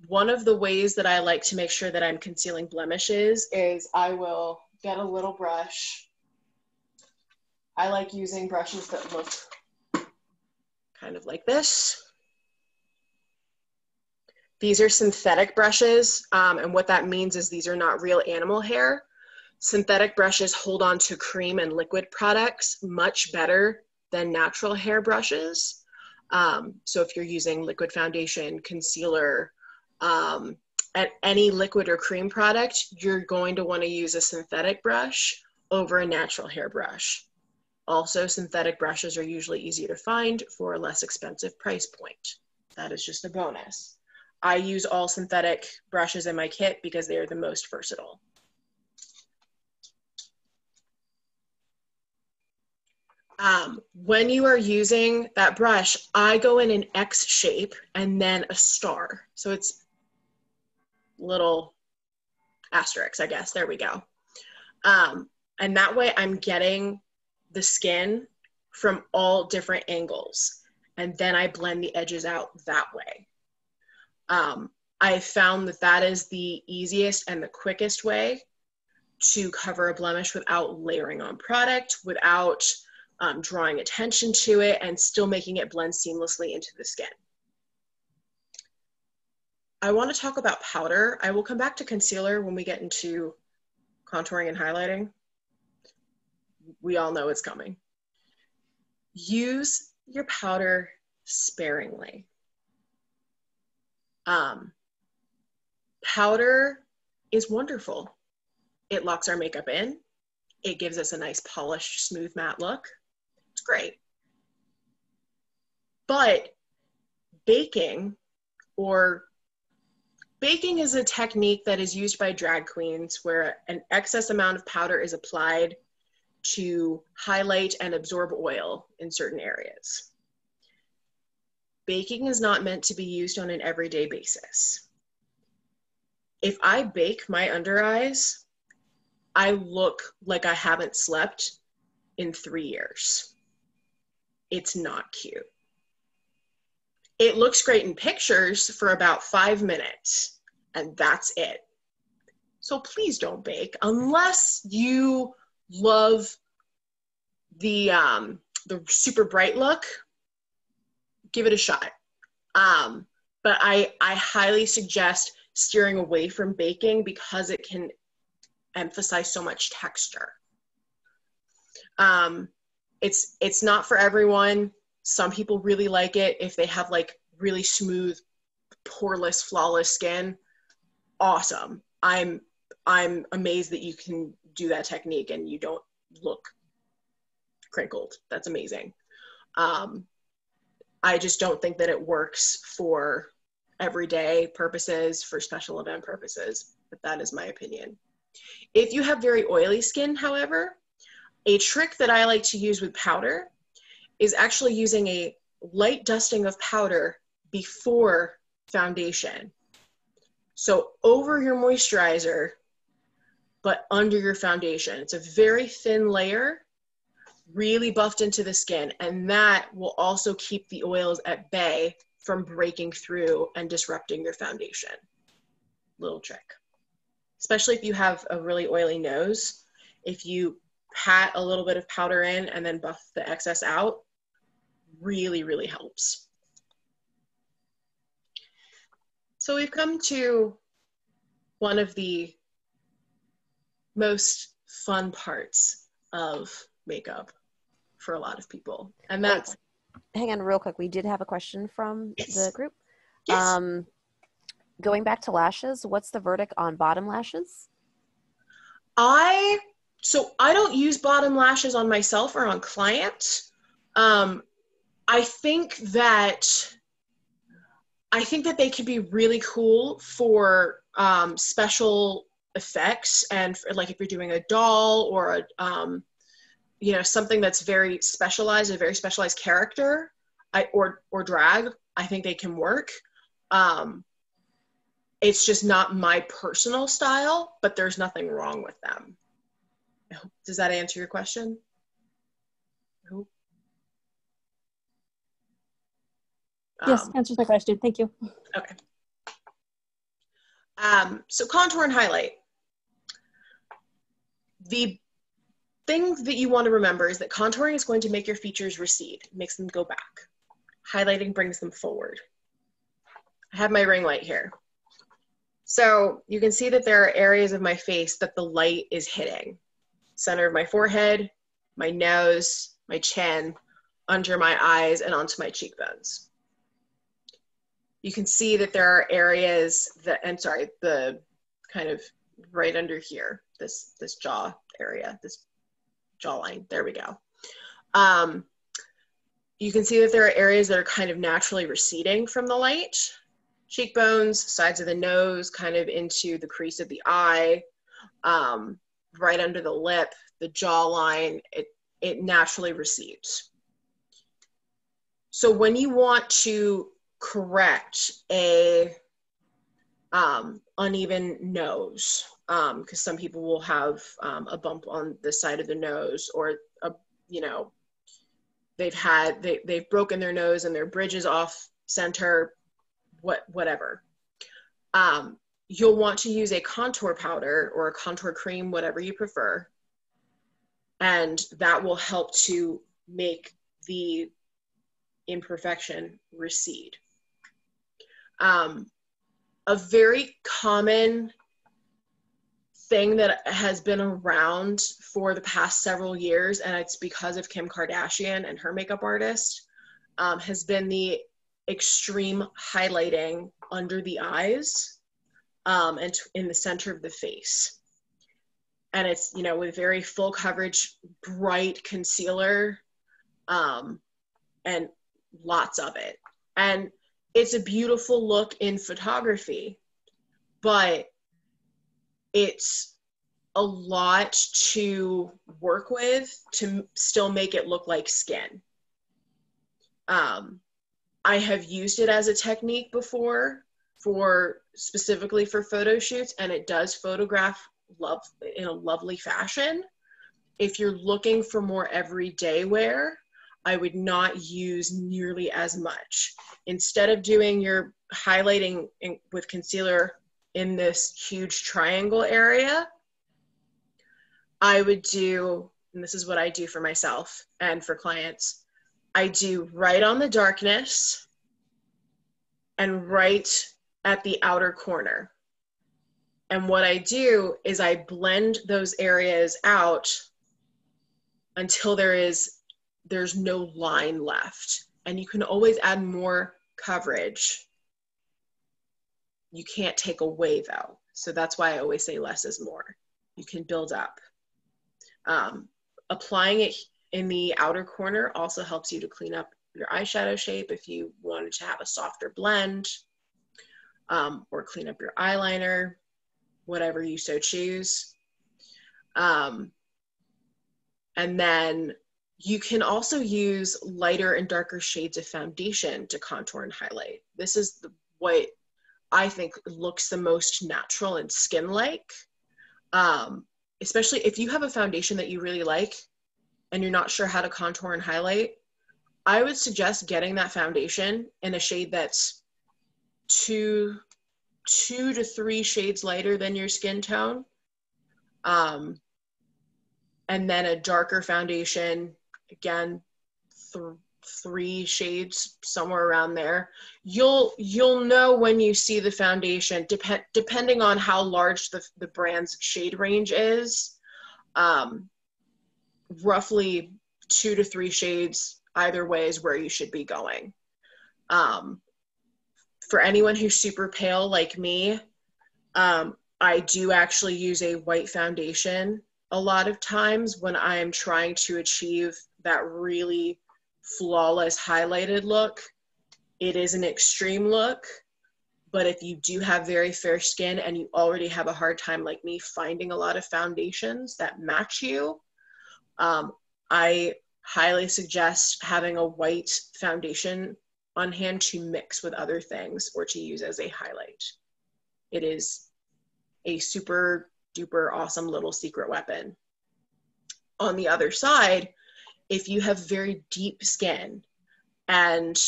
One of the ways that I like to make sure that I'm concealing blemishes is I will get a little brush. I like using brushes that look kind of like this. These are synthetic brushes, and what that means is these are not real animal hair. Synthetic brushes hold on to cream and liquid products much better than natural hair brushes. So if you're using liquid foundation, concealer, at any liquid or cream product, you're going to want to use a synthetic brush over a natural hair brush. Also, synthetic brushes are usually easier to find for a less expensive price point. That is just a bonus. I use all synthetic brushes in my kit because they are the most versatile. When you are using that brush, I go in an X shape and then a star. So it's little asterisks, I guess. There we go. And that way I'm getting the skin from all different angles. And then I blend the edges out that way. I found that that is the easiest and the quickest way to cover a blemish without layering on product, without drawing attention to it, and still making it blend seamlessly into the skin. I want to talk about powder. I will come back to concealer when we get into contouring and highlighting. We all know it's coming. Use your powder sparingly. Powder is wonderful. It locks our makeup in. It gives us a nice polished, smooth, matte look. It's great. But baking is a technique that is used by drag queens where an excess amount of powder is applied to highlight and absorb oil in certain areas. Baking is not meant to be used on an everyday basis. If I bake my under eyes, I look like I haven't slept in 3 years. It's not cute. It looks great in pictures for about 5 minutes, and that's it. So please don't bake unless you love the super bright look. Give it a shot. But I highly suggest steering away from baking because it can emphasize so much texture. It's not for everyone. Some people really like it if they have like really smooth, poreless, flawless skin. Awesome. I'm amazed that you can do that technique and you don't look crinkled. That's amazing. I just don't think that it works for everyday purposes, for special event purposes, but that is my opinion. If you have very oily skin, however, a trick that I like to use with powder is actually using a light dusting of powder before foundation. So over your moisturizer, but under your foundation. It's a very thin layer, really buffed into the skin, and that will also keep the oils at bay from breaking through and disrupting your foundation. Little trick. Especially if you have a really oily nose, if you pat a little bit of powder in and then buff the excess out, really, really helps. So we've come to one of the most fun parts of makeup for a lot of people, and that's... Hang on real quick. We did have a question from the group. Yes. Going back to lashes, what's the verdict on bottom lashes? So I don't use bottom lashes on myself or on clients. I think that they could be really cool for special effects, and for, like if you're doing a doll or a something that's very specialized, a very specialized character, or drag, I think they can work. It's just not my personal style, but there's nothing wrong with them. Does that answer your question? No. Yes, answers my question. Thank you. Okay. So contour and highlight. The thing that you want to remember is that contouring is going to make your features recede, makes them go back. Highlighting brings them forward. I have my ring light here. So you can see that there are areas of my face that the light is hitting. Center of my forehead, my nose, my chin, under my eyes, and onto my cheekbones. You can see that there are areas that, the kind of right under here, this jaw area, this jawline, there we go. you can see that there are areas that are kind of naturally receding from the light. Cheekbones, sides of the nose, kind of into the crease of the eye, right under the lip, the jawline, it naturally recedes. So when you want to correct a uneven nose, because some people will have a bump on the side of the nose, or they've broken their nose and their bridge is off center, whatever. You'll want to use a contour powder or a contour cream, whatever you prefer, and that will help to make the imperfection recede. A very common thing that has been around for the past several years, and it's because of Kim Kardashian and her makeup artist, has been the extreme highlighting under the eyes and in the center of the face. And it's, with very full coverage, bright concealer, and lots of it. And it's a beautiful look in photography, but it's a lot to work with to still make it look like skin. I have used it as a technique before, specifically for photo shoots, and it does photograph in a lovely fashion. If you're looking for more everyday wear, I would not use nearly as much. Instead of doing your highlighting with concealer in this huge triangle area, I would do, and this is what I do for myself and for clients, I do right on the darkness and right at the outer corner. And what I do is I blend those areas out until there's no line left. And you can always add more coverage. You can't take away though. So that's why I always say less is more. You can build up. Applying it in the outer corner also helps you to clean up your eyeshadow shape if you wanted to have a softer blend, or clean up your eyeliner, whatever you so choose. And then you can also use lighter and darker shades of foundation to contour and highlight. This is what I think looks the most natural and skin-like. Especially if you have a foundation that you really like and you're not sure how to contour and highlight, I would suggest getting that foundation in a shade that's two to three shades lighter than your skin tone. And then a darker foundation, again, three shades, somewhere around there. You'll know when you see the foundation, depending on how large the brand's shade range is, roughly 2 to 3 shades either way is where you should be going. For anyone who's super pale like me, I do actually use a white foundation a lot of times when I'm trying to achieve that really flawless highlighted look. It is an extreme look, but if you do have very fair skin and you already have a hard time like me finding a lot of foundations that match you, I highly suggest having a white foundation on hand to mix with other things or to use as a highlight. It is a super duper awesome little secret weapon. On the other side, if you have very deep skin, and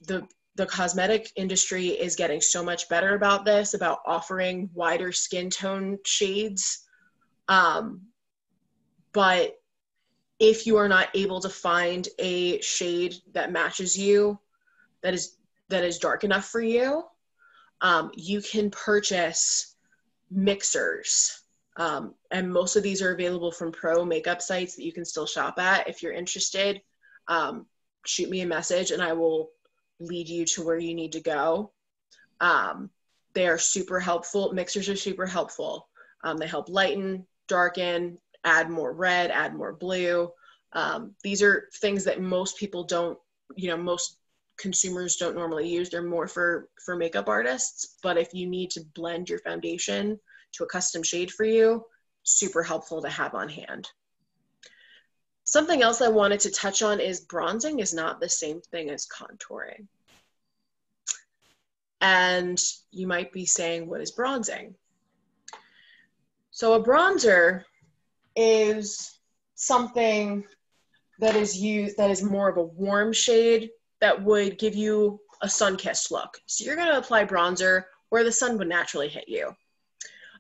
the cosmetic industry is getting so much better about this, about offering wider skin tone shades, but if you are not able to find a shade that matches you, that is dark enough for you, you can purchase mixers. And most of these are available from pro makeup sites that you can still shop at. If you're interested, shoot me a message and I will lead you to where you need to go. They are super helpful. Mixers are super helpful. They help lighten, darken, add more red, add more blue. These are things that most people don't, most consumers don't normally use. They're more for makeup artists, but if you need to blend your foundation to a custom shade for you, super helpful to have on hand. Something else I wanted to touch on is bronzing is not the same thing as contouring. And you might be saying, what is bronzing? So a bronzer is something that is used, that is more of a warm shade that would give you a sun-kissed look. So you're gonna apply bronzer where the sun would naturally hit you.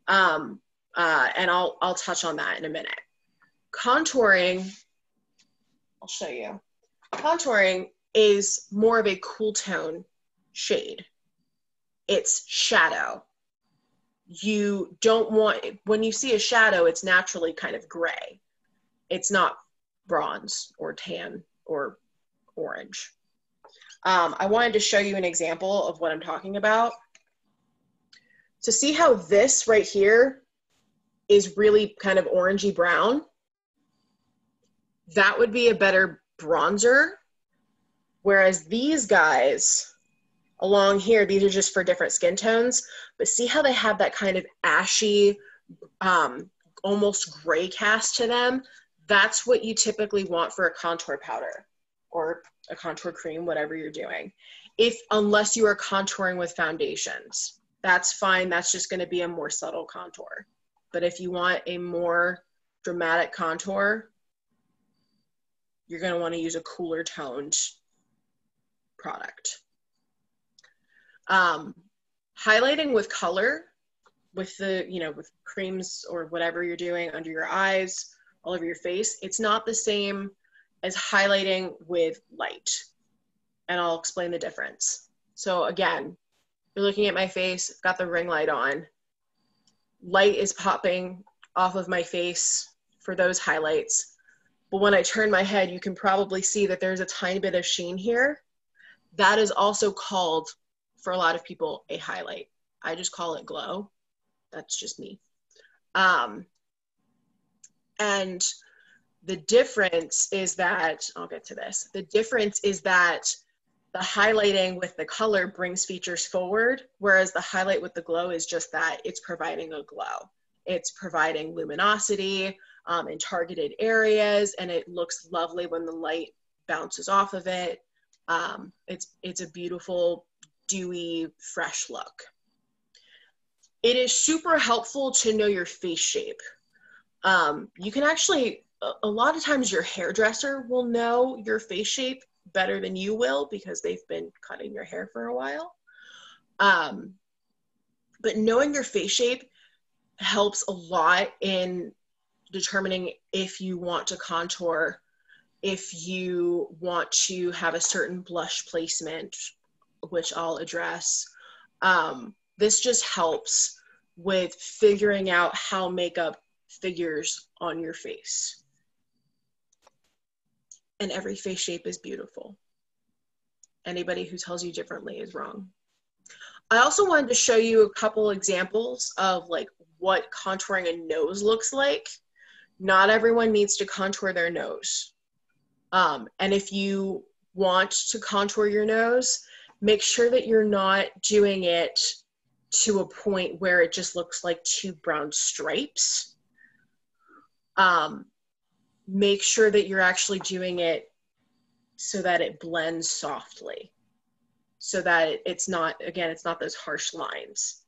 And I'll touch on that in a minute. Contouring, I'll show you. Contouring is more of a cool tone shade. It's shadow. You don't want, when you see a shadow, it's naturally kind of gray. It's not bronze or tan or orange. I wanted to show you an example of what I'm talking about. To see how this right here is really kind of orangey brown, that would be a better bronzer. Whereas these guys along here, these are just for different skin tones, but see how they have that kind of ashy, almost gray cast to them? That's what you typically want for a contour powder or a contour cream, whatever you're doing. Unless you are contouring with foundations, that's fine. That's just going to be a more subtle contour. But if you want a more dramatic contour, you're going to want to use a cooler toned product. Highlighting with color, with the, with creams or whatever you're doing under your eyes, all over your face, it's not the same as highlighting with light. And I'll explain the difference. So again, you're looking at my face, I've got the ring light on. Light is popping off of my face for those highlights. But when I turn my head, you can probably see that there's a tiny bit of sheen here. That is also called, for a lot of people, a highlight. I just call it glow. That's just me. And the difference is that, I'll get to this. The difference is that the highlighting with the color brings features forward, whereas the highlight with the glow is just that, it's providing a glow. It's providing luminosity in targeted areas, and it looks lovely when the light bounces off of it. It's a beautiful, dewy, fresh look. It is super helpful to know your face shape. You can actually, a lot of times your hairdresser will know your face shape better than you will because they've been cutting your hair for a while. But knowing your face shape helps a lot in determining if you want to contour, if you want to have a certain blush placement, which I'll address. This just helps with figuring out how makeup figures on your face. And every face shape is beautiful. Anybody who tells you differently is wrong. I also wanted to show you a couple examples of like what contouring a nose looks like. Not everyone needs to contour their nose. And if you want to contour your nose, make sure that you're not doing it to a point where it just looks like two brown stripes. Make sure that you're actually doing it so that it blends softly, so that it's not, again, it's not those harsh lines.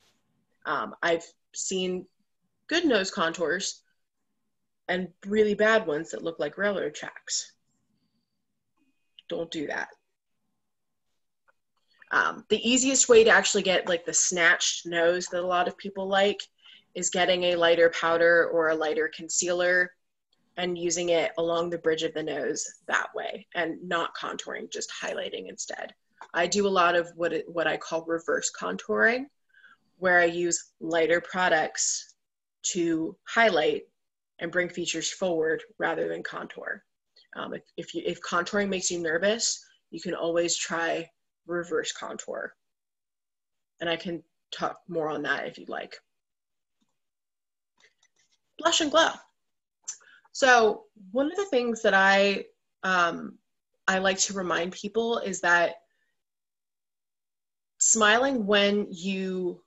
I've seen good nose contours and really bad ones that look like railroad tracks. Don't do that. The easiest way to actually get like the snatched nose that a lot of people like is getting a lighter powder or a lighter concealer and using it along the bridge of the nose that way, and not contouring, just highlighting instead. I do a lot of what I call reverse contouring, where I use lighter products to highlight and bring features forward rather than contour. If contouring makes you nervous, you can always try reverse contour. And I can talk more on that if you'd like. Blush and glow. So one of the things that I like to remind people is that smiling when you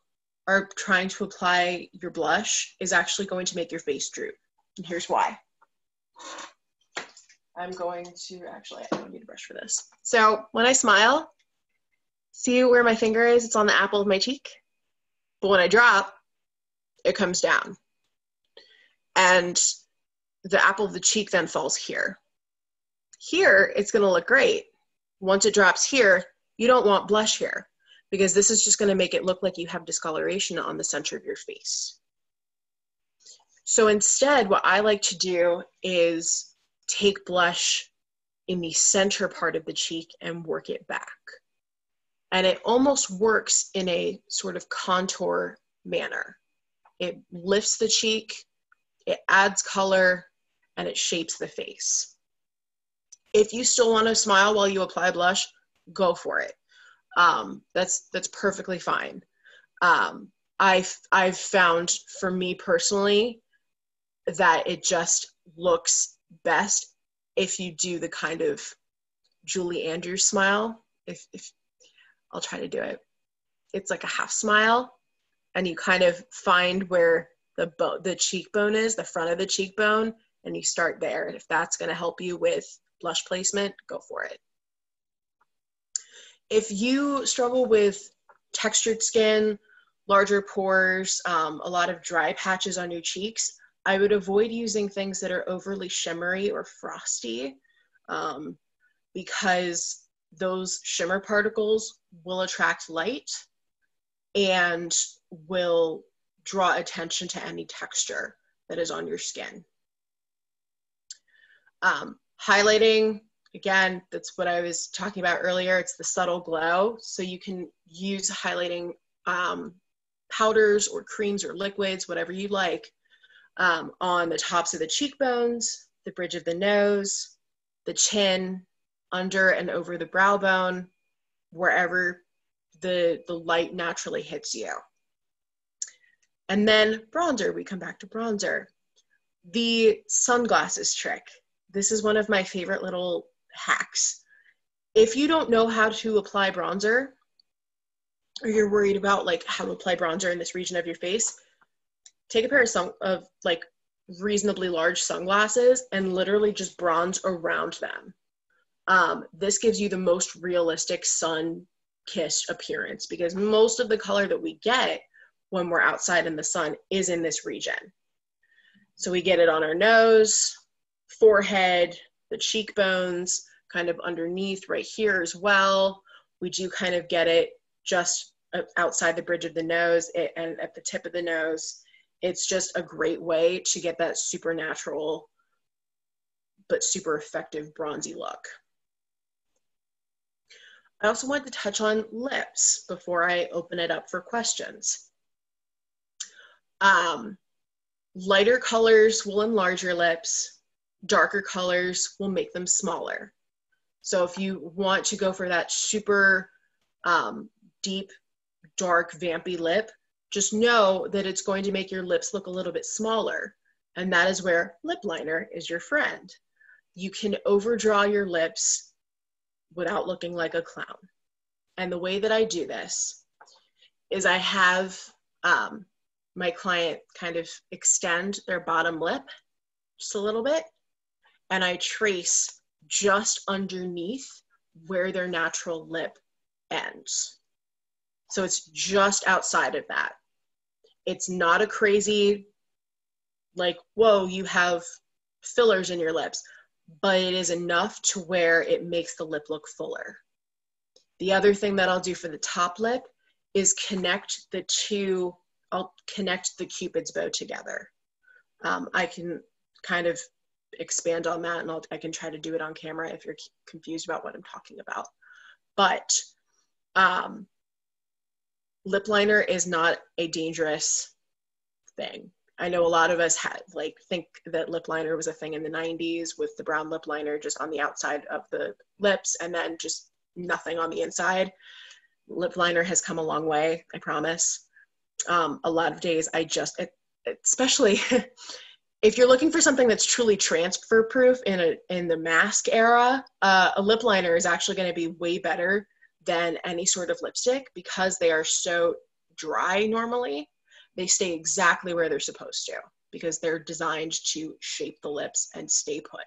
are trying to apply your blush is actually going to make your face droop. And here's why. I'm going to, actually, I don't need a brush for this. So when I smile, see where my finger is? It's on the apple of my cheek. But when I drop, it comes down. And the apple of the cheek then falls here. Here, it's gonna look great. Once it drops here, you don't want blush here, because this is just gonna make it look like you have discoloration on the center of your face. So instead, what I like to do is take blush in the center part of the cheek and work it back. And it almost works in a sort of contour manner. It lifts the cheek, it adds color, and it shapes the face. If you still want to smile while you apply blush, go for it. That's perfectly fine. I've found, for me personally, that it just looks best if you do the kind of Julie Andrews smile. If I'll try to do it. It's like a half smile, and you kind of find where the cheekbone is, the front of the cheekbone, and you start there. And if that's going to help you with blush placement, go for it. If you struggle with textured skin, larger pores, a lot of dry patches on your cheeks, I would avoid using things that are overly shimmery or frosty, because those shimmer particles will attract light and will draw attention to any texture that is on your skin. Highlighting, again, that's what I was talking about earlier. It's the subtle glow. So you can use highlighting powders or creams or liquids, whatever you like, on the tops of the cheekbones, the bridge of the nose, the chin, under and over the brow bone, wherever the light naturally hits you. And then bronzer, we come back to bronzer. The sunglasses trick. This is one of my favorite little hacks. If you don't know how to apply bronzer, or you're worried about like how to apply bronzer in this region of your face, take a pair of like reasonably large sunglasses and literally just bronze around them. This gives you the most realistic sun-kissed appearance, because most of the color that we get when we're outside in the sun is in this region. So we get it on our nose, forehead, the cheekbones, kind of underneath right here as well. We do kind of get it just outside the bridge of the nose and at the tip of the nose. It's just a great way to get that super natural but super effective bronzy look. I also want to touch on lips before I open it up for questions. Lighter colors will enlarge your lips. Darker colors will make them smaller. So if you want to go for that super deep, dark, vampy lip, just know that it's going to make your lips look a little bit smaller. And that is where lip liner is your friend. You can overdraw your lips without looking like a clown. And the way that I do this is I have my client kind of extend their bottom lip just a little bit, and I trace just underneath where their natural lip ends. So it's just outside of that. It's not a crazy, like, whoa, you have fillers in your lips, but it is enough to where it makes the lip look fuller. The other thing that I'll do for the top lip is I'll connect the Cupid's bow together. I can kind of expand on that, and I can try to do it on camera if you're confused about what I'm talking about. But lip liner is not a dangerous thing. I know a lot of us think that lip liner was a thing in the 90s with the brown lip liner just on the outside of the lips and then just nothing on the inside. Lip liner has come a long way, I promise. A lot of days especially If you're looking for something that's truly transfer proof in the mask era, a lip liner is actually going to be way better than any sort of lipstick because they are so dry normally. They stay exactly where they're supposed to because they're designed to shape the lips and stay put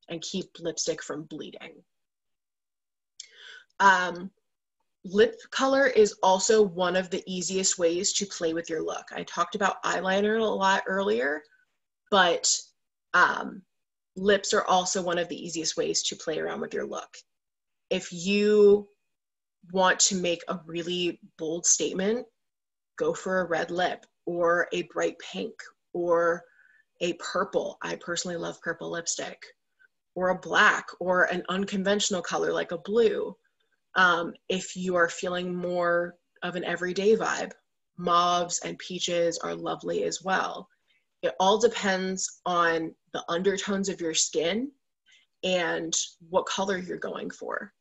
and keep lipstick from bleeding. Lip color is also one of the easiest ways to play with your look. I talked about eyeliner a lot earlier, but lips are also one of the easiest ways to play around with your look. If you want to make a really bold statement, go for a red lip or a bright pink or a purple. I personally love purple lipstick, or a black or an unconventional color like a blue. If you are feeling more of an everyday vibe, mauves and peaches are lovely as well. It all depends on the undertones of your skin and what color you're going for.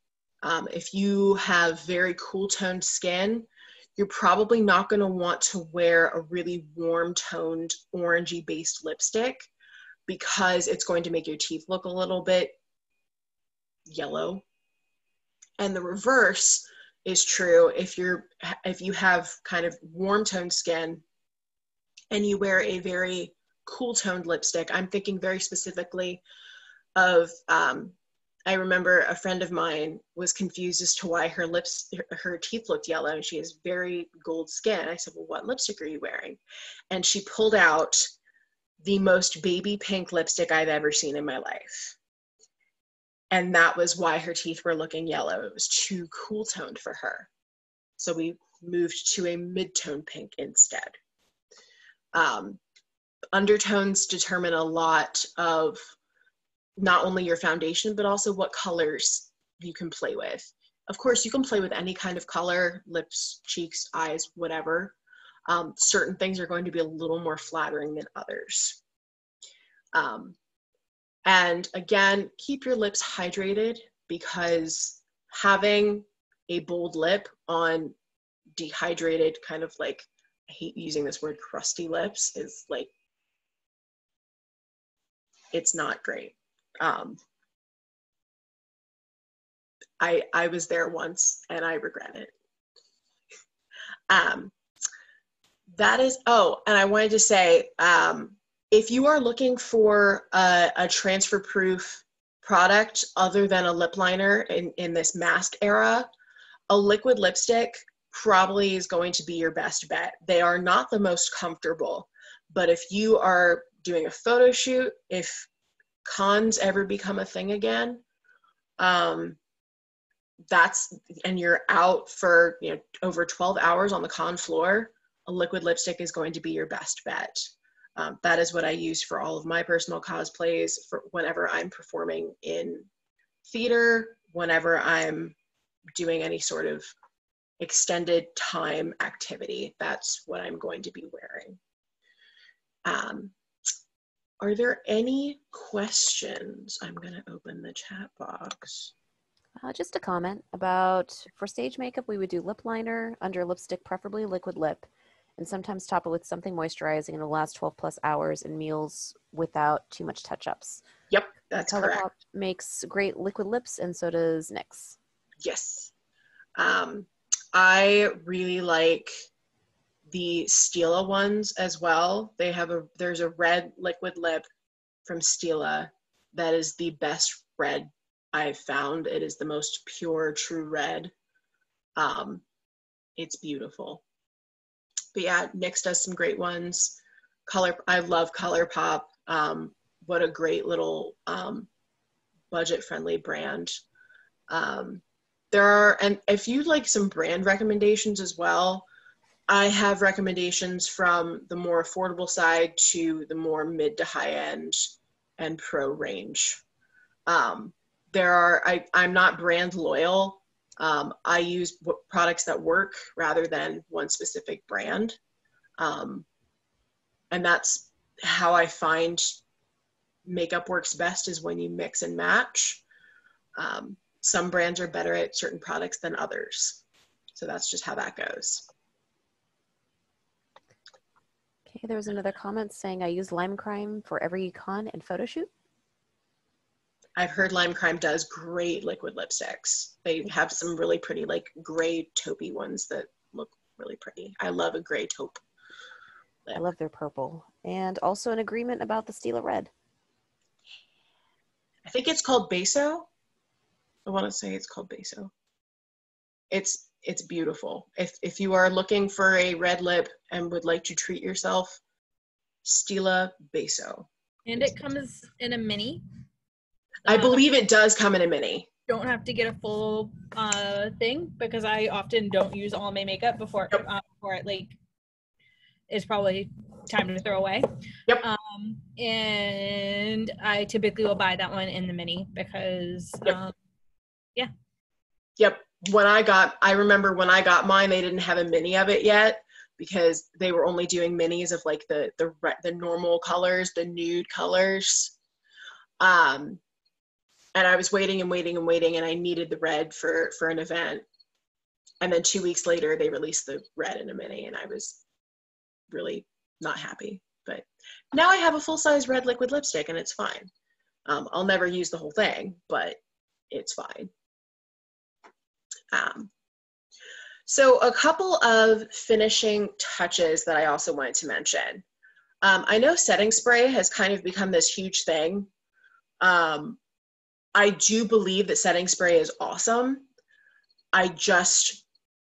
If you have very cool toned skin, you're probably not going to want to wear a really warm toned orangey based lipstick because it's going to make your teeth look a little bit yellow. And the reverse is true if you have kind of warm toned skin and you wear a very cool toned lipstick. I'm thinking very specifically of, I remember a friend of mine was confused as to why her teeth looked yellow, and she has very gold skin. I said, well, what lipstick are you wearing? And she pulled out the most baby pink lipstick I've ever seen in my life. And that was why her teeth were looking yellow. It was too cool toned for her. So we moved to a mid-tone pink instead. Undertones determine a lot of not only your foundation, but also what colors you can play with. Of course, you can play with any kind of color, lips, cheeks, eyes, whatever. Certain things are going to be a little more flattering than others. And again, keep your lips hydrated because having a bold lip on dehydrated, kind of like, I hate using this word, crusty lips, is like, it's not great. I was there once and I regret it. That is, oh, and I wanted to say, if you are looking for a transfer proof product other than a lip liner in this mask era, a liquid lipstick probably is going to be your best bet. They are not the most comfortable, but if you are doing a photo shoot, if cons ever become a thing again, and you're out for over 12 hours on the con floor, a liquid lipstick is going to be your best bet. That is what I use for all of my personal cosplays, for whenever I'm performing in theater, whenever I'm doing any sort of extended time activity. That's what I'm going to be wearing. Are there any questions? I'm going to open the chat box. Just a comment about, for stage makeup, we would do lip liner, under lipstick, preferably liquid lip, and sometimes top it with something moisturizing and it'll last 12 plus hours in meals without too much touch-ups. Yep, that's correct. ColourPop makes great liquid lips, and so does NYX. Yes. I really like the Stila ones as well. There's a red liquid lip from Stila that is the best red I've found. It is the most pure, true red. It's beautiful. But yeah, NYX does some great ones. I love ColourPop. What a great little budget-friendly brand. And if you'd like some brand recommendations as well, I have recommendations from the more affordable side to the more mid to high end and pro range. I'm not brand loyal. I use products that work rather than one specific brand. And that's how I find makeup works best, is when you mix and match. Some brands are better at certain products than others. So that's just how that goes. Okay, there was another comment saying I use Lime Crime for every con and photo shoot. I've heard Lime Crime does great liquid lipsticks. They have some really pretty, like, gray taupey ones that look really pretty. I love a gray taupe lip. I love their purple. And also an agreement about the Stila Red. I think it's called Beso. I want to say it's called Beso. It's beautiful. If you are looking for a red lip and would like to treat yourself, Stila Beso. And it comes in a mini. I believe it does come in a mini. Don't have to get a full thing because I often don't use all my makeup before it like is probably time to throw away. Yep. And I typically will buy that one in the mini because yeah. Yep. I remember when I got mine, they didn't have a mini of it yet because they were only doing minis of like the normal colors, the nude colors. And I was waiting and waiting and waiting, and I needed the red for an event. And then 2 weeks later, they released the red in a mini, and I was really not happy. But now I have a full-size red liquid lipstick, and it's fine. I'll never use the whole thing, but it's fine. So a couple of finishing touches that I also wanted to mention. I know setting spray has kind of become this huge thing. I do believe that setting spray is awesome. I just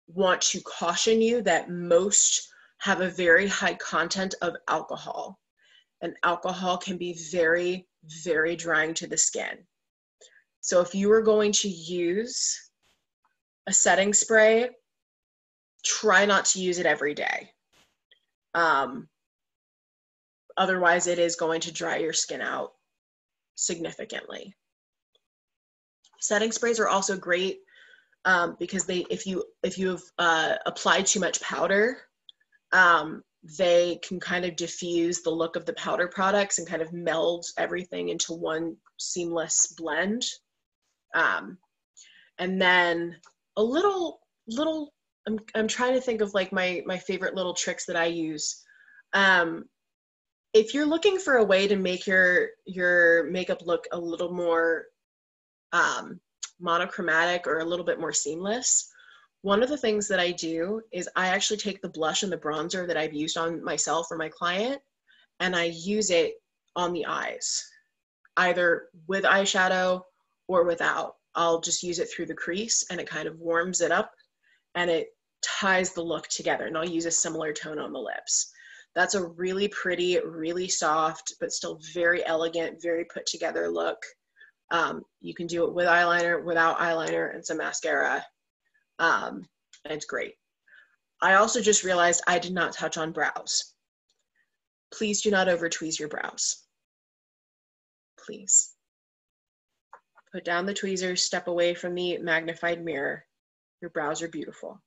want to caution you that most have a very high content of alcohol, and alcohol can be very, very drying to the skin. So if you are going to use a setting spray, try not to use it every day. Otherwise, it is going to dry your skin out significantly. Setting sprays are also great because if you've applied too much powder, they can kind of diffuse the look of the powder products and kind of meld everything into one seamless blend. And then a little I'm trying to think of like my favorite little tricks that I use. If you're looking for a way to make your makeup look a little more monochromatic or a little bit more seamless, one of the things that I do is I actually take the blush and the bronzer that I've used on myself or my client, and I use it on the eyes, either with eyeshadow or without. I'll just use it through the crease, and it kind of warms it up and it ties the look together, and I'll use a similar tone on the lips. That's a really pretty, really soft, but still very elegant, very put together look. You can do it with eyeliner, without eyeliner, and some mascara. And it's great. I also just realized I did not touch on brows. Please do not over tweeze your brows. Please. Put down the tweezers, step away from the magnified mirror. Your brows are beautiful.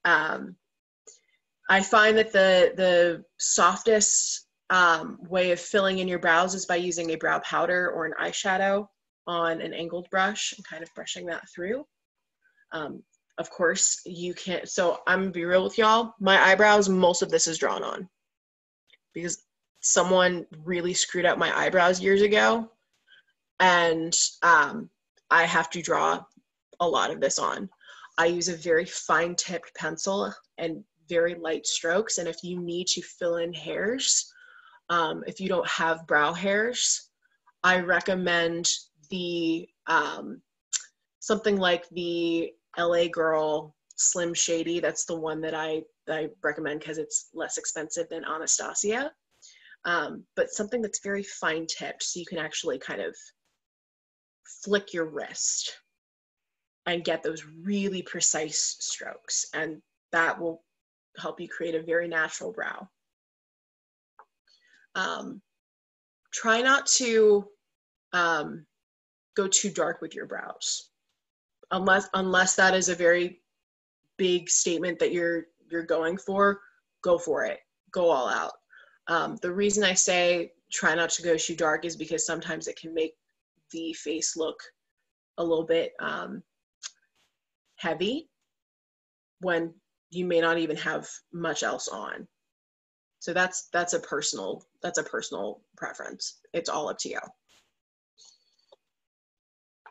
I find that the softest way of filling in your brows is by using a brow powder or an eyeshadow on an angled brush and kind of brushing that through. Of course, you can't, so I'm gonna be real with y'all, my eyebrows, most of this is drawn on because someone really screwed up my eyebrows years ago, and I have to draw a lot of this on. I use a very fine tipped pencil and very light strokes, and if you need to fill in hairs, if you don't have brow hairs, I recommend the something like the LA Girl Slim Shady. That's the one that I recommend because it's less expensive than Anastasia, but something that's very fine tipped so you can actually kind of flick your wrist and get those really precise strokes, and that will help you create a very natural brow. Try not to go too dark with your brows, unless that is a very big statement that you're going for. Go for it. Go all out. The reason I say try not to go too dark is because sometimes it can make the face look a little bit heavy when you may not even have much else on. So that's a personal preference. It's all up to you.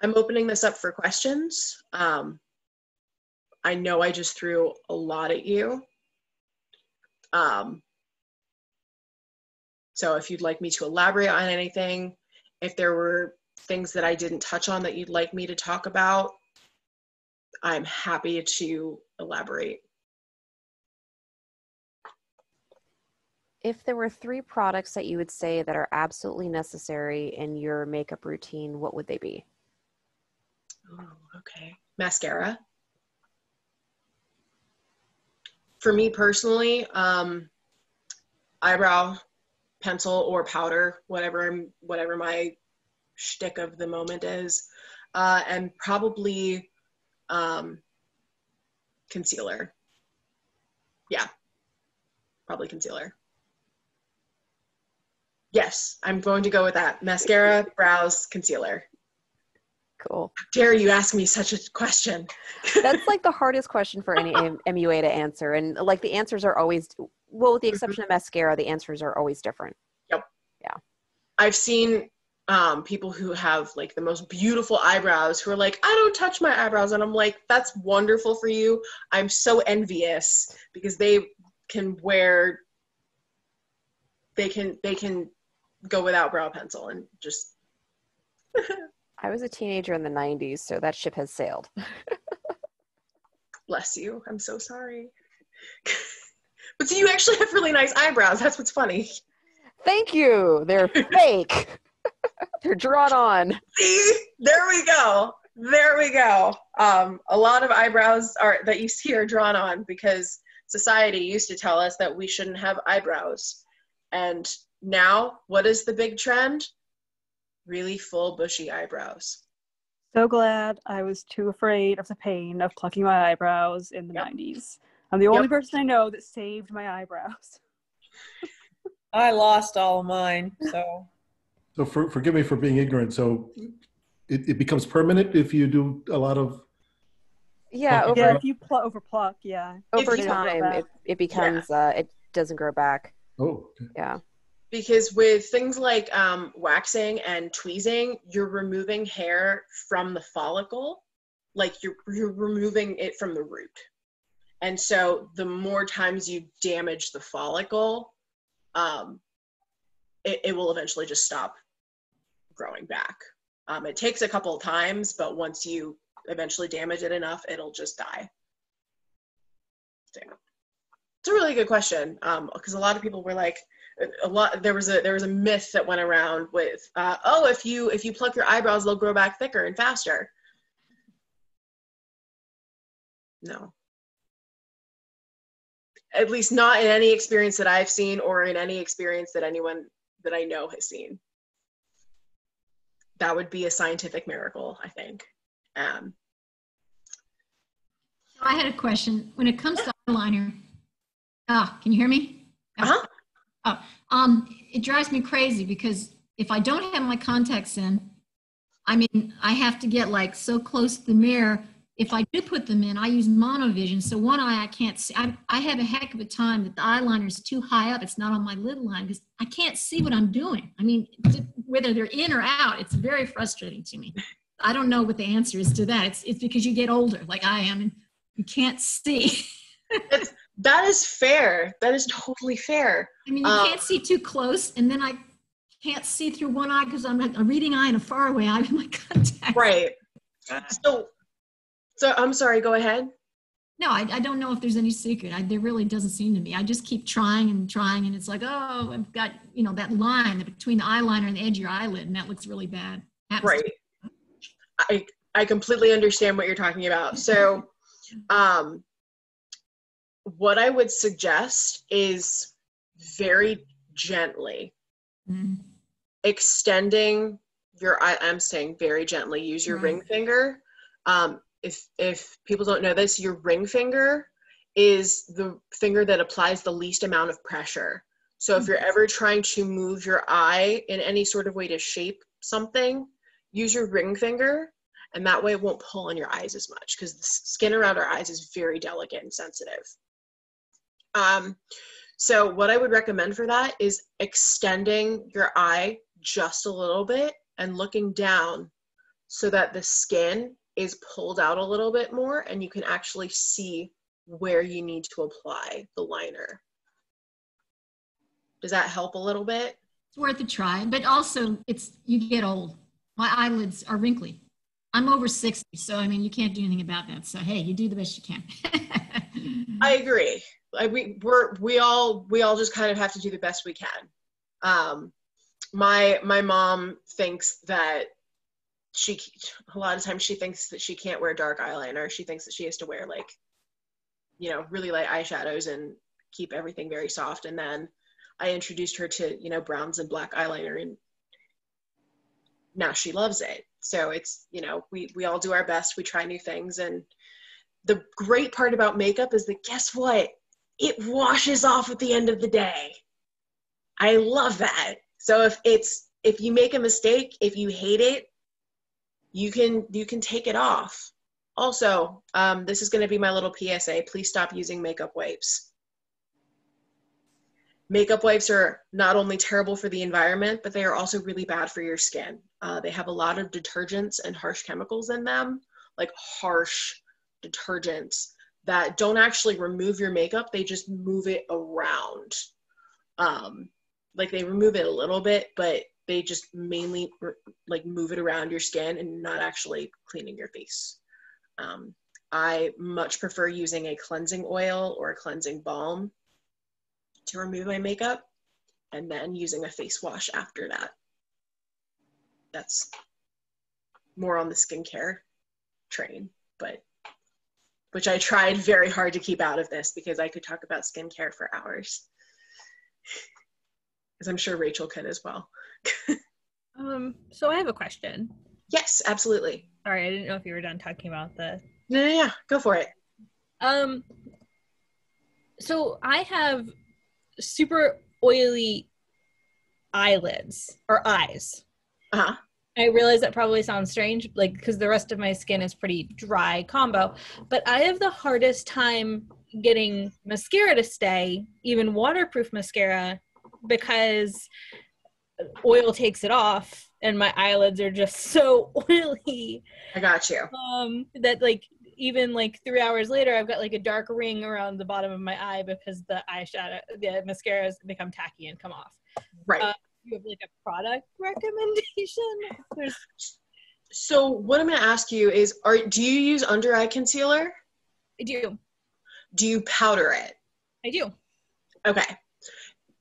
I'm opening this up for questions. I know I just threw a lot at you. So if you'd like me to elaborate on anything, if there were things that I didn't touch on that you'd like me to talk about, I'm happy to elaborate. If there were 3 products that you would say that are absolutely necessary in your makeup routine, what would they be? Oh, okay. Mascara. For me personally, eyebrow pencil or powder, whatever my shtick of the moment is, and probably concealer. Yeah, probably concealer. Yes, I'm going to go with that. Mascara, brows, concealer. Cool. How dare you ask me such a question? That's like the hardest question for any MUA to answer. And like the answers are always, well, with the exception of mascara, the answers are always different. Yep. Yeah. I've seen people who have like the most beautiful eyebrows who are like, I don't touch my eyebrows. And I'm like, that's wonderful for you. I'm so envious because they can go without brow pencil and just. I was a teenager in the 90s, so that ship has sailed. Bless you. I'm so sorry. But see, you actually have really nice eyebrows. That's what's funny. Thank you. They're fake. They're drawn on. See? There we go. There we go. A lot of eyebrows that you see are drawn on because society used to tell us that we shouldn't have eyebrows. And now, what is the big trend? Really full, bushy eyebrows. So glad I was too afraid of the pain of plucking my eyebrows in the 90s. I'm the only person I know that saved my eyebrows. I lost all of mine, so. So forgive me for being ignorant. So it becomes permanent if you do a lot of. Yeah, if you over pluck, yeah. Over time, it becomes, it doesn't grow back. Oh, okay. Yeah. Because with things like waxing and tweezing, you're removing hair from the follicle, like you're removing it from the root. And so the more times you damage the follicle, it will eventually just stop growing back. It takes a couple of times, but once you eventually damage it enough, it'll just die. So, it's a really good question, because a lot of people were like, there was a myth that went around with if you pluck your eyebrows, they'll grow back thicker and faster. No, at least not in any experience that I've seen or in any experience that anyone that I know has seen. That would be a scientific miracle, I think. I had a question. When it comes to eyeliner, can you hear me? Uh-huh. It drives me crazy because if I don't have my contacts in, I mean, I have to get like so close to the mirror. If I do put them in, I use monovision. So one eye I can't see. I have a heck of a time that the eyeliner is too high up. It's not on my lid line because I can't see what I'm doing. I mean, whether they're in or out, it's very frustrating to me. I don't know what the answer is to that. It's because you get older like I am and you can't see. That is fair. That is totally fair. I mean, you can't see too close, and then I can't see through one eye because I'm a reading eye and a faraway eye with my contacts. Right. So I'm sorry, go ahead. No, I don't know if there's any secret. There really doesn't seem to me. I just keep trying, and it's like, oh, I've got, that line between the eyeliner and the edge of your eyelid, and that looks really bad. Right. I completely understand what you're talking about. So, what I would suggest is very gently extending your eye. I'm saying very gently. Use your ring finger. If people don't know this, your ring finger is the finger that applies the least amount of pressure. So if you're ever trying to move your eye in any sort of way to shape something, use your ring finger, and that way it won't pull on your eyes as much because the skin around our eyes is very delicate and sensitive. So what I would recommend for that is extending your eye just a little bit and looking down so that the skin is pulled out a little bit more and you can actually see where you need to apply the liner. Does that help a little bit? It's worth a try, but also you get old. My eyelids are wrinkly. I'm over 60, so I mean, you can't do anything about that. So hey, you do the best you can. I agree. We all just kind of have to do the best we can. My mom thinks that a lot of times she thinks that she can't wear dark eyeliner. She thinks that she has to wear like, you know, really light eyeshadows and keep everything very soft. And then I introduced her to, you know, browns and black eyeliner, and now she loves it. So it's, you know, we all do our best. We try new things. And the great part about makeup is that, guess what? It washes off at the end of the day. I love that. So if you make a mistake, if you hate it, you can take it off. Also, this is going to be my little PSA. Please stop using makeup wipes. Makeup wipes are not only terrible for the environment, but they are also really bad for your skin. They have a lot of detergents and harsh chemicals in them, like harsh detergents that don't actually remove your makeup. They just move it around. Like they remove it a little bit, but they just mainly like move it around your skin and not actually cleaning your face. I much prefer using a cleansing oil or a cleansing balm to remove my makeup, and then using a face wash after that. That's more on the skincare train, but which I tried very hard to keep out of this because I could talk about skincare for hours. As I'm sure Rachel could as well. So I have a question. Yes, absolutely. Sorry, I didn't know if you were done talking about the. No, go for it. So I have super oily eyelids or eyes. Uh-huh. I realize that probably sounds strange, like because the rest of my skin is pretty dry combo, but I have the hardest time getting mascara to stay, even waterproof mascara, because oil takes it off and my eyelids are just so oily. I got you. That like even like 3 hours later, I've got like a dark ring around the bottom of my eye because the mascara has become tacky and come off. Right. You have like a product recommendation? So what I'm going to ask you is, do you use under eye concealer? I do. Do you powder it? I do. Okay.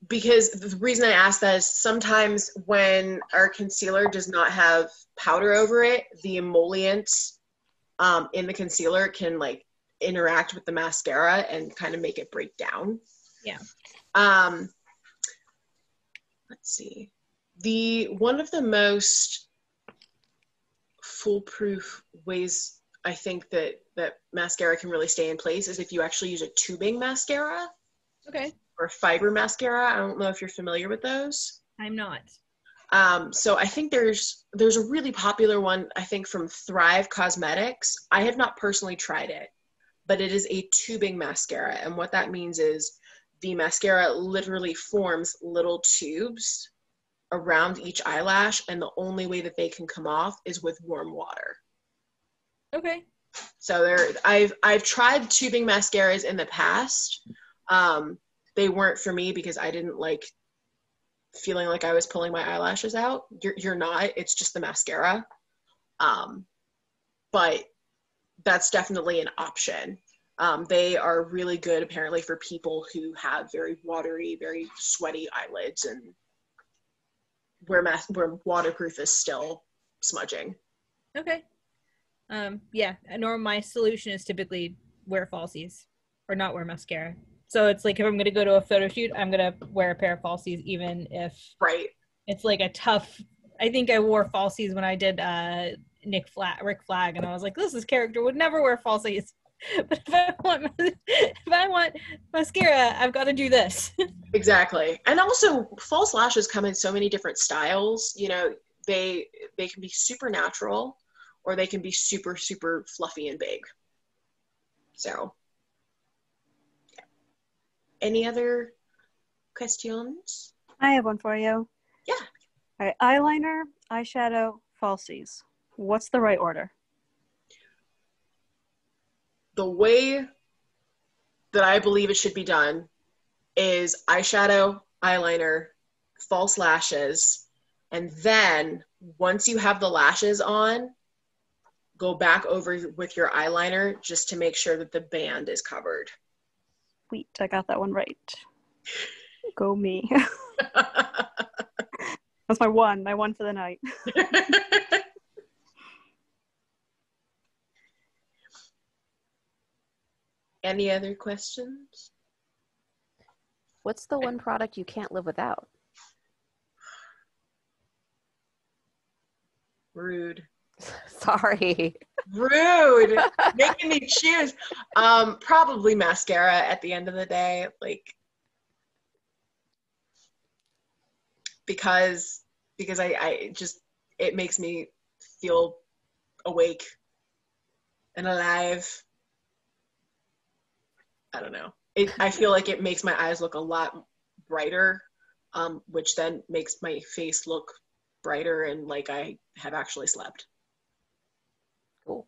Because the reason I ask that is sometimes when our concealer does not have powder over it, the emollients in the concealer can like interact with the mascara and kind of make it break down. Yeah. Let's see. One of the most foolproof ways I think that mascara can really stay in place is if you actually use a tubing mascara. Okay. Or fiber mascara. I don't know if you're familiar with those. I'm not. So I think there's a really popular one, I think from Thrive Cosmetics. I have not personally tried it, but it is a tubing mascara. And what that means is the mascara literally forms little tubes around each eyelash, and the only way that they can come off is with warm water. Okay. So I've tried tubing mascaras in the past. They weren't for me because I didn't like feeling like I was pulling my eyelashes out. You're not, it's just the mascara. But that's definitely an option. They are really good apparently for people who have very watery, very sweaty eyelids and where waterproof is still smudging. Okay. Yeah, my solution is typically wear falsies or not wear mascara. So it's like if I'm going to go to a photo shoot, I'm going to wear a pair of falsies, even if it's like a tough. I think I wore falsies when I did Rick Flag, and I was like, this character would never wear falsies. But if I want mascara, I've got to do this. Exactly. And also false lashes come in so many different styles. You know, they can be super natural or they can be super, super fluffy and big. So any other questions? I have one for you. Yeah. All right, eyeliner, eyeshadow, falsies. What's the right order? The way that I believe it should be done is eyeshadow, eyeliner, false lashes, and then once you have the lashes on, go back over with your eyeliner just to make sure that the band is covered. Sweet, I got that one right. Go me. That's my one for the night. Any other questions? What's the one product you can't live without? Rude. Sorry. Rude. Making me choose. Probably mascara at the end of the day. Like, because I just, it makes me feel awake and alive. I don't know. I feel like it makes my eyes look a lot brighter, which then makes my face look brighter and like I have actually slept. Cool.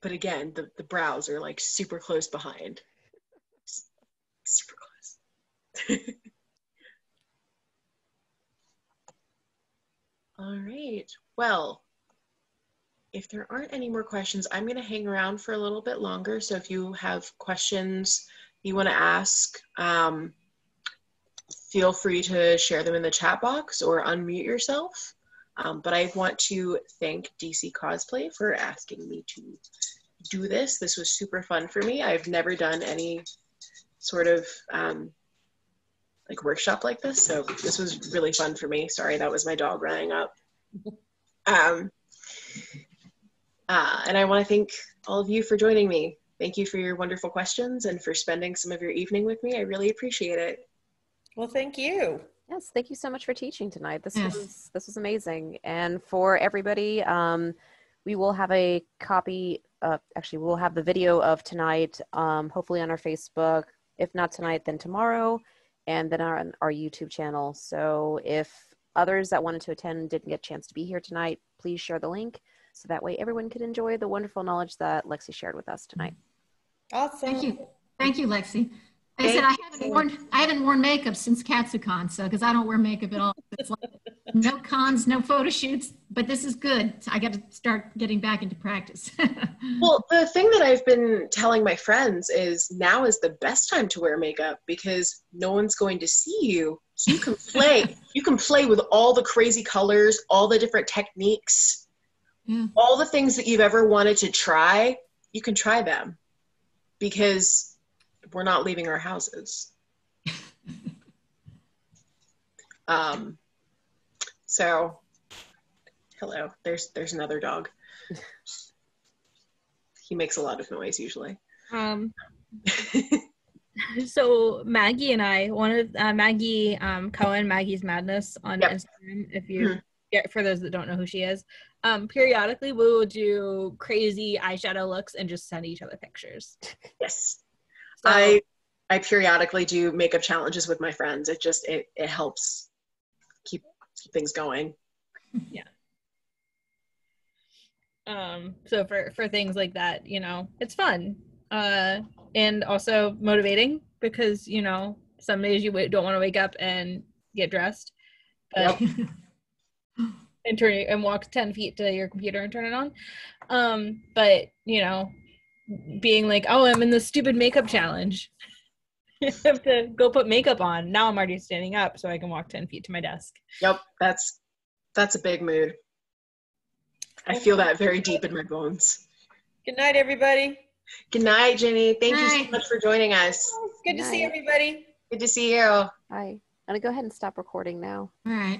But again, the brows are like super close behind. Super close. All right. Well, if there aren't any more questions, I'm going to hang around for a little bit longer. So if you have questions you want to ask, feel free to share them in the chat box or unmute yourself. But I want to thank DC Cosplay for asking me to do this. This was super fun for me. I've never done any sort of like workshop like this, so this was really fun for me. Sorry, that was my dog running up. And I want to thank all of you for joining me. Thank you for your wonderful questions and for spending some of your evening with me. I really appreciate it. Well, thank you. Yes, thank you so much for teaching tonight. This was amazing. And for everybody, we will have a copy actually we'll have the video of tonight, hopefully on our Facebook. If not tonight, then tomorrow, and then on our YouTube channel. So if others that wanted to attend didn't get a chance to be here tonight, please share the link so that way everyone could enjoy the wonderful knowledge that Lexi shared with us tonight. Awesome. Thank you, Lexi. Like I said, I haven't worn makeup since Katsucon, so because I don't wear makeup at all. It's like no cons, no photo shoots, but this is good. I got to start getting back into practice. Well, the thing that I've been telling my friends is now is the best time to wear makeup because no one's going to see you. So you can play. You can play with all the crazy colors, all the different techniques, all the things that you've ever wanted to try. You can try them because we're not leaving our houses. So, hello, there's another dog. He makes a lot of noise usually. So Maggie and I, one of Maggie Cohen, Maggie's Madness on Instagram, if you for those that don't know who she is, periodically we will do crazy eyeshadow looks and just send each other pictures. Yes. So, I periodically do makeup challenges with my friends. It just it helps keep things going. Yeah. So for things like that, you know, it's fun. And also motivating because, you know, some days you don't want to wake up and get dressed. And walk 10 feet to your computer and turn it on. But, you know, being like, oh, I'm in this stupid makeup challenge. I have to go put makeup on. Now I'm already standing up so I can walk 10 feet to my desk. Yep, that's a big mood. I feel that very deep in my bones. Good night, everybody. Good night, Jenny. Thank you so much for joining us. Good to see everybody. Good to see you. Hi. I'm going to go ahead and stop recording now. All right.